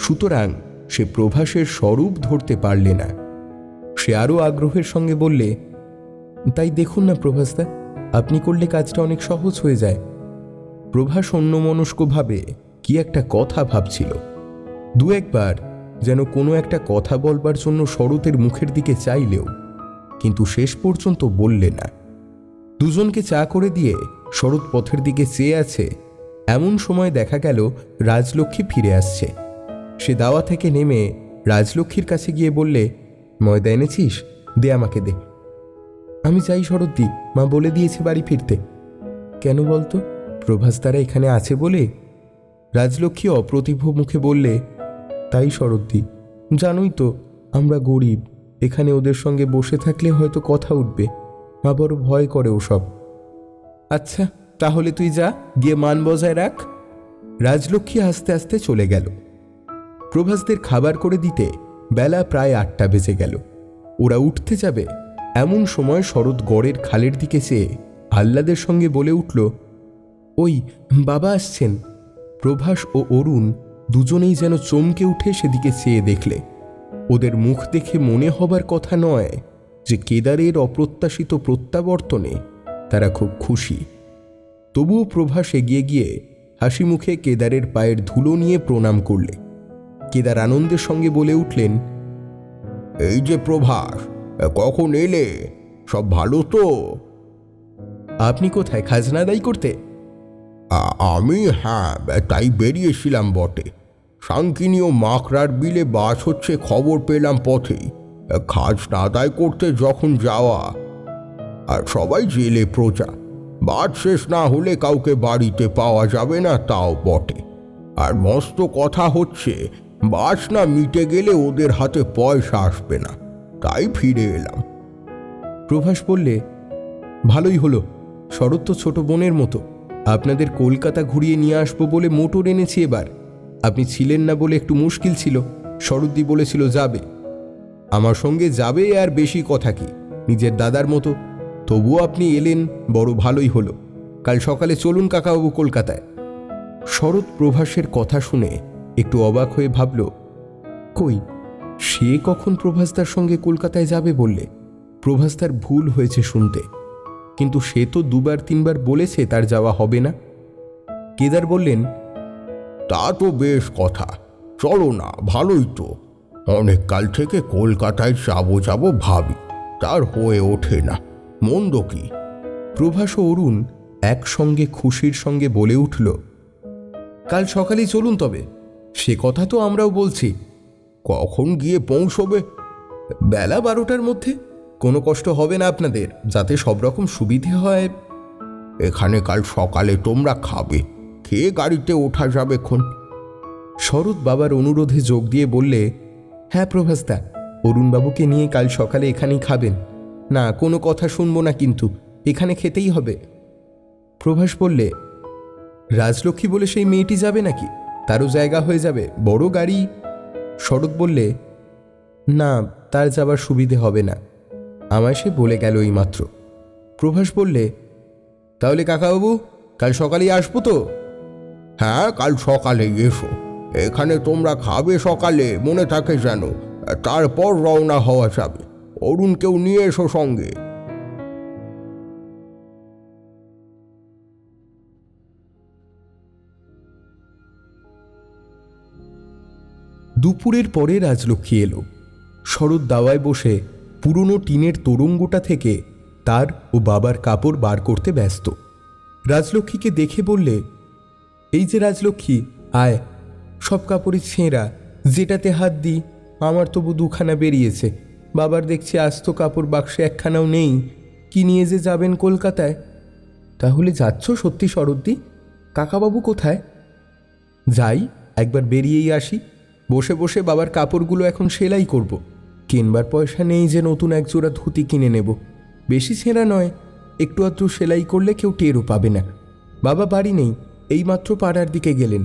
Speaker 1: সুতরাং সে প্রভাসের স্বরূপ ধরতে পারলে না। সে আরও আগ্রহের সঙ্গে বললে, তাই দেখুন না প্রভাসদা, আপনি করলে কাজটা অনেক সহজ হয়ে যায়। প্রভাস অন্যমনস্কভাবে কি একটা কথা ভাবছিল। দু একবার যেন কোনো একটা কথা বলবার জন্য শরতের মুখের দিকে চাইলেও, কিন্তু শেষ পর্যন্ত বললে না। দুজনকে চা করে দিয়ে শরৎ পথের দিকে চেয়ে আছে, এমন সময় দেখা গেল রাজলক্ষ্মী ফিরে আসছে। সে দাওয়া থেকে নেমে রাজলক্ষ্মীর কাছে গিয়ে বললে, ময়দা এনেছিস? দে আমাকে দে। আমি চাই শরৎদি, মা বলে দিয়েছে বাড়ি ফিরতে। কেন বলতো? প্রভাস তারা এখানে আছে বলে। রাজলক্ষ্মী অপ্রতিভ মুখে বললে, তাই শরৎদি, জানোই তো আমরা গরিব, এখানে ওদের সঙ্গে বসে থাকলে হয়তো কথা উঠবে, মা বড় ভয় করে ওসব। আচ্ছা তাহলে তুই যা, গিয়ে মান বজায় রাখ। রাজলক্ষ্মী আস্তে আস্তে চলে গেল। প্রভাসদের খাবার করে দিতে বেলা প্রায় 8টা বেজে গেল। ওরা উঠতে যাবে এমন সময় শরৎ গড়ের খালের দিকে চেয়ে আহ্লাদের সঙ্গে বলে উঠল, ওই বাবা আসছেন। প্রভাস ও অরুণ দুজনেই যেন চমকে উঠে সেদিকে চেয়ে দেখলে। ওদের মুখ দেখে মনে হবার কথা নয় যে কেদারের অপ্রত্যাশিত প্রত্যাবর্তনে তারা খুব খুশি। তবুও প্রভাস এগিয়ে গিয়ে হাসি মুখে কেদারের পায়ের ধুলো নিয়ে প্রণাম করলে। কেদার আনন্দের সঙ্গে বলে উঠলেন,
Speaker 2: এই যে প্রভাস, কখন এলে? সব ভালো তো?
Speaker 1: আপনি কোথায়, খাজনা আদায় করতে?
Speaker 2: আমি হ্যাঁ, তাই বেরিয়েছিলাম বটে। সাংকিনী ও মাকড়ার বিলে বাস হচ্ছে খবর পেলাম পথেই। খাজনা আদায় করতে যখন যাওয়া, আর সবাই জেলে প্রজা, বাস শেষ না হলে কাউকে বাড়িতে পাওয়া যাবে না, তাও বটে। আর মস্ত কথা হচ্ছে, বাস না মিটে গেলে ওদের হাতে পয়সা আসবে না, তাই ফিরে এলাম।
Speaker 1: প্রভাস বললে, ভালোই হলো, শরৎ তো ছোট বোনের মতো, আপনাদের কলকাতা ঘুরিয়ে নিয়ে আসবো বলে মোটর এনেছি এবার। আপনি ছিলেন না বলে একটু মুশকিল ছিল। শরৎদি বলেছিল যাবে, আমার সঙ্গে যাবে, আর বেশি কথা কি, নিজের দাদার মতো। তবুও আপনি এলেন, বড় ভালোই হলো। কাল সকালে চলুন কাকাবাবু কলকাতায়। শরৎ প্রভাসের কথা শুনে একটু অবাক হয়ে ভাবল, কই সে কখন প্রভাসদার সঙ্গে কলকাতায় যাবে বললে? প্রভাসদার ভুল হয়েছে শুনতে, কিন্তু সে তো 2-3 বার বলেছে তার যাওয়া হবে না। কেদার বললেন,
Speaker 2: তা তো বেশ কথা, চলো না, ভালোই তো। অনেক কাল থেকে কলকাতায় যাবো ভাবি, তার হয়ে ওঠে না, মন্দ কি?
Speaker 1: প্রভাস ও অরুণ একসঙ্গে খুশির সঙ্গে বলে উঠল, কাল সকালেই চলুন তবে। সে কথা তো আমরাও বলছি।
Speaker 2: কখন গিয়ে পৌঁছবে?
Speaker 1: বেলা 12টার মধ্যে। কোনো কষ্ট হবে না আপনাদের, যাতে সব রকম সুবিধে হয়।
Speaker 2: এখানে কাল সকালে তোমরা খাবে, খেয়ে গাড়িতে ওঠা যাবেক্ষণ।
Speaker 1: শরৎ বাবার অনুরোধে যোগ দিয়ে বললে, হ্যাঁ প্রভাসদা, অরুণবাবুকে নিয়ে কাল সকালে এখানেই খাবেন। না কোনো কথা শুনবো না, কিন্তু এখানে খেতেই হবে। প্রভাস বললে, রাজলক্ষ্মী বলে সেই মেয়েটি যাবে নাকি? তারও জায়গা হয়ে যাবে, বড় গাড়ি। শরৎ বললে, না তার যাবার সুবিধে হবে না, আমায় সে বলে গেল এই মাত্র। প্রভাস বললে, তাহলে কাকাবাবু কাল সকালেই আসবো তো?
Speaker 2: হ্যাঁ, কাল সকালে এসো, এখানে তোমরা খাবে সকালে, মনে থাকে যেন। তারপর রওনা হওয়া যাবে। অরুণকেও নিয়ে এসো সঙ্গে।
Speaker 1: দুপুরের পরে রাজলক্ষ্মী এলো। শরৎ দাওয়ায় বসে পুরনো টিনের তোরঙ্গটা থেকে তার ও বাবার কাপড় বার করতে ব্যস্ত। রাজলক্ষ্মীকে দেখে বললে, এই যে রাজলক্ষ্মী, আয়, সব কাপড়ই ছেঁড়া, যেটাতে হাত দিই আমার তবু দুখানা বেরিয়েছে। বাবার দেখছি আস্ত কাপড় বাক্সে একখানাও নেই। কি নিয়ে যে যাবেন কলকাতায়? তাহলে যাচ্ছ সত্যি শরৎদি? কাকাবাবু কোথায়? যাই, একবার বেরিয়েই আসি। বসে বসে বাবার কাপড়গুলো এখন সেলাই করব। কিনবার পয়সা নেই যে নতুন একজোড়া ধুতি কিনে নেব। বেশি ছেঁড়া নয়, একটু আধটু সেলাই করলে কেউ টেরও পাবে না। বাবা বাড়ি নেই, এইমাত্র পাড়ার দিকে গেলেন।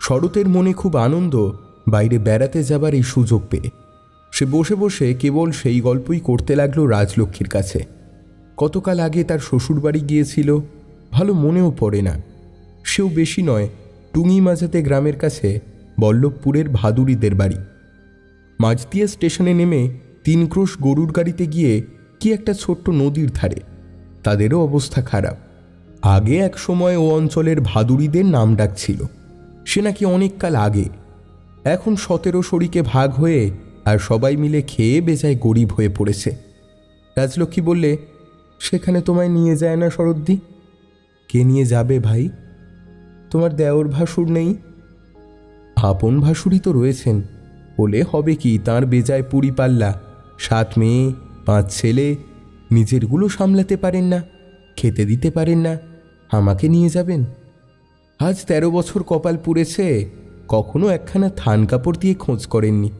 Speaker 1: শরতের মনে খুব আনন্দ বাইরে বেড়াতে যাবার এই সুযোগ পেয়ে। সে বসে বসে কেবল সেই গল্পই করতে লাগলো রাজলক্ষ্মীর কাছে। কতকাল আগে তার শ্বশুরবাড়ি গিয়েছিল, ভালো মনেও পড়ে না। সেও বেশি নয়, টুঙি মাঝাতে গ্রামের কাছে বল্লভপুরের ভাদুড়িদের বাড়ি। মাঝদিয়া স্টেশনে নেমে 3 ক্রোশ গরুর গাড়িতে গিয়ে কি একটা ছোট্ট নদীর ধারে। তাদেরও অবস্থা খারাপ। আগে এক সময় ও অঞ্চলের ভাদুড়িদের নাম ডাক ছিল। সে নাকি অনেক কাল আগে। এখন 17 শরিকে ভাগ হয়ে আর সবাই মিলে খেয়ে বেজায় গরিব হয়ে পড়েছে। রাজলক্ষ্মী বললে, সেখানে তোমায় নিয়ে যায় না শরৎদি? কে নিয়ে যাবে ভাই? তোমার দেওর ভাসুর নেই? আপন ভাসুরই তো রয়েছেন, বলে হবে কি, তাঁর বেজায় পুরি পাল্লা, 7 মেয়ে 5 ছেলে, নিজেরগুলো সামলাতে পারেন না, খেতে দিতে পারেন না, আমাকে নিয়ে যাবেন? আজ 13 বছর কপাল পুড়েছে, কখনো একখানা থান কাপড় দিয়ে খোঁজ করেননি।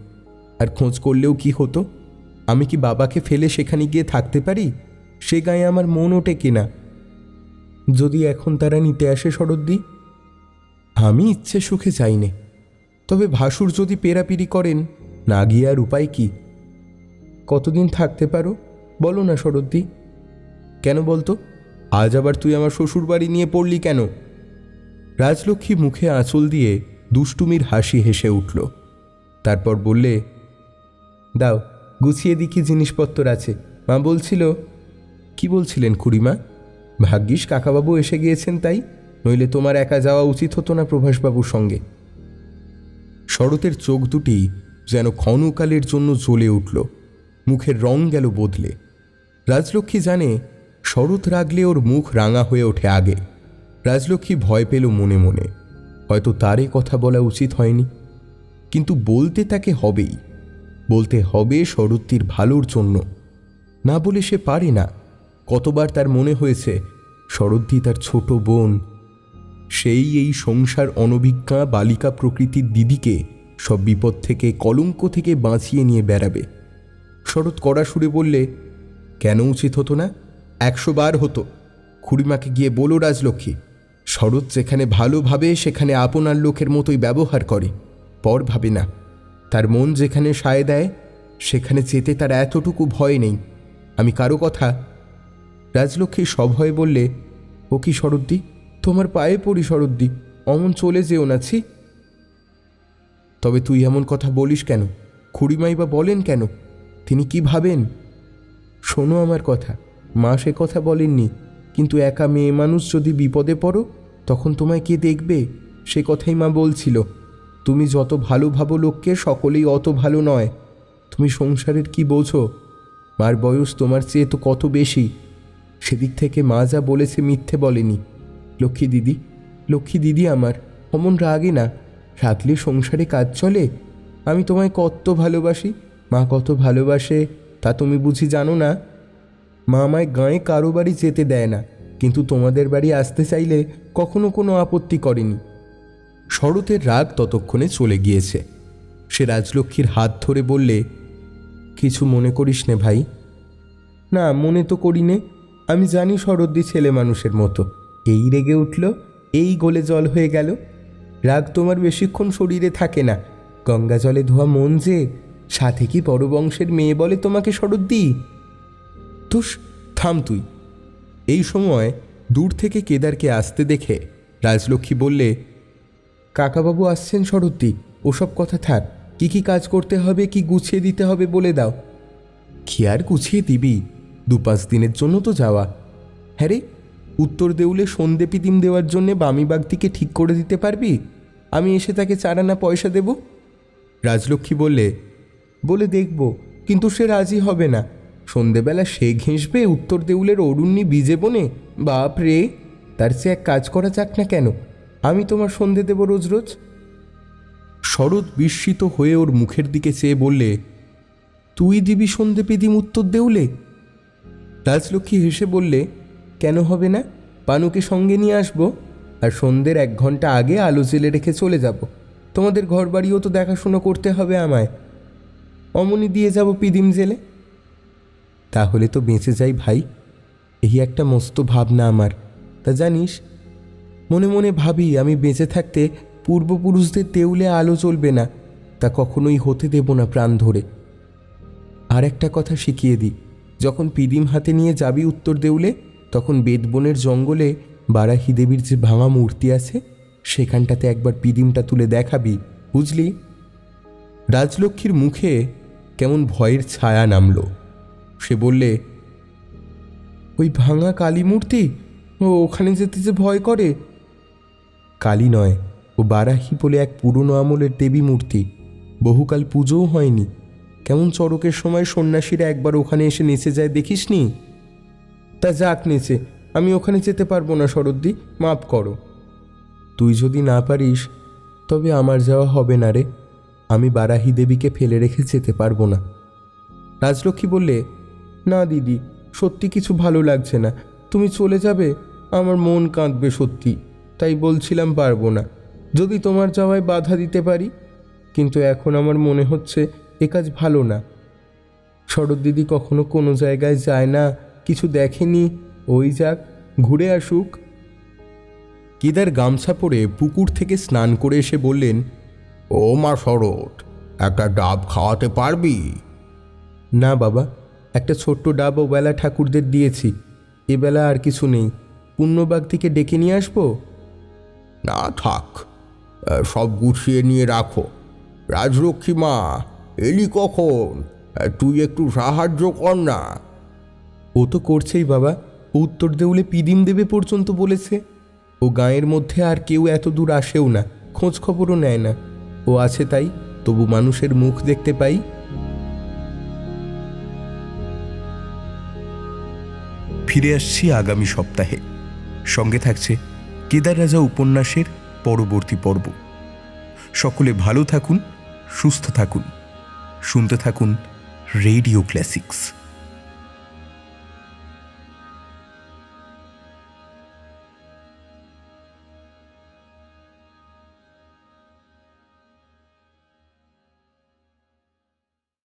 Speaker 1: আর খোঁজ করলেও কি হতো? আমি কি বাবাকে ফেলে সেখানে গিয়ে থাকতে পারি? সে গায়ে আমার মনও টেকে না। যদি এখন তারা নিতে আসে শরৎদি? আমি ইচ্ছে সুখে চাইনে, তবে ভাসুর যদি পেরাপিরি করেন, না গিয়ে আর উপায় কি? কতদিন থাকতে পারো বলো না শরৎদি? কেন বলতো, আজ আবার তুই আমার শ্বশুর বাড়ি নিয়ে পড়লি কেন? রাজলক্ষ্মী মুখে আঁচল দিয়ে দুষ্টুমির হাসি হেসে উঠল। তারপর বললে, দাও গুছিয়ে দি কি জিনিসপত্র আছে। মা বলছিল। কি বলছিলেন খুড়িমা? ভাগ্যিস কাকাবাবু এসে গিয়েছেন তাই, নইলে তোমার একা যাওয়া উচিত হতো না প্রভাসবাবুর সঙ্গে। শরতের চোখ দুটি যেন ক্ষণকালের জন্য জ্বলে উঠল, মুখের রং গেল বদলে। রাজলক্ষ্মী জানে শরৎ রাগলে ওর মুখ রাঙা হয়ে ওঠে আগে। রাজলক্ষ্মী ভয় পেল মনে মনে, হয়তো তারই কথা বলা উচিত হয়নি। কিন্তু বলতে তাকে হবেই, বলতে হবে শরৎটির ভালোর জন্য। না বলে সে পারে না। কতবার তার মনে হয়েছে শরৎদি তার ছোট বোন, সেই এই সংসার অনভিজ্ঞা বালিকা প্রকৃতির দিদিকে সব বিপদ থেকে, কলঙ্ক থেকে বাঁচিয়ে নিয়ে বেড়াবে। শরৎ কড়া সুরে বললে, কেন উচিত হতো না? 100 বার হতো। খুড়িমাকে গিয়ে বলো রাজলক্ষ্মী, শরৎ যেখানে ভালো ভাবে সেখানে আপনার লোকের মতোই ব্যবহার করে, পর ভাবে না। তার মন যেখানে সায় দেয় সেখানে যেতে তার এতটুকু ভয় নেই। আমি কারো কথা। রাজলক্ষ্মী সভয়ে বললে, ও কি শরৎদি, তোমার পায়ে পড়ি শরৎদি, অমন চলে যেও না। ছি। তবে তুই এমন কথা বলিস কেন? খুড়িমাই বা বলেন কেন? তিনি কি ভাবেন? শোনো আমার কথা, মা সে কথা বলেননি, কিন্তু একা মেয়ে মানুষ যদি বিপদে পড়ো তখন তোমায় কে দেখবে, সে কথাই মা বলছিল। তুমি যত ভালো ভাবো লোককে, সকলেই অত ভালো নয়। তুমি সংসারের কি বোঝো? মার বয়স তোমার চেয়ে তো কত বেশি। সেদিক থেকে মা যা বলেছে মিথ্যে বলেনি। লক্ষ্মী দিদি, লক্ষ্মী দিদি আমার, অমন রাগে না, রাগলে সংসারে কাজ চলে। আমি তোমায় কত ভালোবাসি, মা কত ভালোবাসে, তা তুমি বুঝি জানো না? মা আমায় গাঁয়ে কারো বাড়ি যেতে দেয় না, কিন্তু তোমাদের বাড়ি আসতে চাইলে কখনো কোনো আপত্তি করেনি। শরতের রাগ ততক্ষণে চলে গিয়েছে। সে রাজলক্ষ্মীর হাত ধরে বললে, কিছু মনে করিস নে ভাই। না, মনে তো করি নে। আমি জানি শরৎদি ছেলে মানুষের মতো। এই রেগে উঠল, এই গোলে জল হয়ে গেল। রাগ তোমার বেশিক্ষণ শরীরে থাকে না। গঙ্গা জলে ধোয়া মন যে, সাথে কি বড় বংশের মেয়ে বলে তোমাকে শরৎদি? তুস, থাম তুই। এই সময় দূর থেকে কেদারকে আসতে দেখে রাজলক্ষ্মী বললে, কাকাবাবু আসছেন শরৎদি, ওসব কথা থাক। কি কি কাজ করতে হবে, কি গুছিয়ে দিতে হবে বলে দাও। কি আর গুছিয়ে দিবি, 2-5 দিনের জন্য তো যাওয়া। হ্যাঁ রে, উত্তর দেউলে সন্ধে পিদিম দেওয়ার জন্যে বামিবাগদিকে ঠিক করে দিতে পারবি? আমি এসে তাকে 4 আনা পয়সা দেব। রাজলক্ষ্মী বললে, বলে দেখব, কিন্তু সে রাজি হবে না। সন্ধেবেলা সে ঘেঁষবে উত্তর দেউলের অরুণ্যি বীজে বনে। বাপ রে, তার সে এক কাজ করা যাক না কেন, আমি তোমার সন্ধে দেব রোজ রোজ। শরৎ বিস্মিত হয়ে ওর মুখের দিকে চেয়ে বললে, তুই দিবি সন্ধে পিদিম উত্তর দেউলে? রাজলক্ষ্মী হেসে বললে, কেন হবে না, পানুকে সঙ্গে নিয়ে আসবো, আর সন্ধ্যের 1 ঘন্টা আগে আলো জেলে রেখে চলে যাব। তোমাদের ঘর বাড়িও তো দেখাশুনো করতে হবে আমায়, অমনি দিয়ে যাব পিদিম জেলে। তাহলে তো বেঁচে যাই ভাই, এই একটা মস্ত ভাবনা আমার। তা জানিস, মনে মনে ভাবি আমি বেঁচে থাকতে পূর্বপুরুষদের দেউলে আলো জ্বলবে না, তা কখনোই হতে দেব না প্রাণ ধরে। আর একটা কথা শিখিয়ে দিই, যখন পিদিম হাতে নিয়ে যাবি উত্তর দেউলে, তখন বেদবনের জঙ্গলে বারাহি দেবীর যে ভাঙা মূর্তি আছে, সেখানটাতে একবার পিদিমটা তুলে দেখাবি, বুঝলি? রাজলক্ষ্মীর মুখে কেমন ভয়ের ছায়া নামল। সে বললে, ওই ভাঙা কালী মূর্তি, ও ওখানে যেতে যে ভয় করে। কালী নয়, ও বারাহি বলে এক পুরনো আমলের দেবী মূর্তি, বহুকাল পুজোও হয়নি। কেমন চড়কের সময় সন্ন্যাসীরা একবার ওখানে এসে নেচে যায়, দেখিসনি? তা যাক নেচে, আমি ওখানে যেতে পারবো না শরদ্দি, মাপ করো। তুই যদি না পারিস তবে আমার যাওয়া হবে না রে, আমি বারাহি দেবীকে ফেলে রেখে যেতে পারবো না। রাজলক্ষ্মী বললে, না দিদি, সত্যি কিছু ভালো লাগছে না, তুমি চলে যাবে, আমার মন কাঁদবে সত্যি, তাই বলছিলাম পারবো না, যদি তোমার যাওয়ায় বাধা দিতে পারি। কিন্তু এখন আমার মনে হচ্ছে এ কাজ ভালো না। শরৎ দিদি কখনো কোনো জায়গায় যায় না, কিছু দেখেনি, ওই যাক, ঘুরে আসুক। কেদার গামছা পরে পুকুর থেকে স্নান করে এসে বললেন,
Speaker 2: ও মা শরৎ, একটা ডাব খাওয়াতে পারবি?
Speaker 1: না বাবা, একটা ছোট্ট ডাব ওবেলা ঠাকুরদের দিয়েছি, এবেলা আর কিছু নেই। পুণ্যবাগ থেকে ডেকে নিয়ে আসবো?
Speaker 2: না থাক, সব গুছিয়ে নিয়ে রাখো। রাজলক্ষ্মী মা, এলি কখন? তুই একটু সাহায্য কর না।
Speaker 1: ও তো করছেই বাবা, উত্তর দেউলে পিদিম দেবে পর্যন্ত বলেছে। ও গাঁয়ের মধ্যে আর কেউ এত দূর আসেও না, খোঁজ খবরও নেয় না। ও আছে তাই তবু মানুষের মুখ দেখতে পাই। ফিরে আসছি আগামী সপ্তাহে, সঙ্গে থাকছে কেদার রাজা উপন্যাসের পরবর্তী পর্ব। সকলে ভালো থাকুন, সুস্থ থাকুন, শুনতে থাকুন রেডিও ক্লাসিক্স।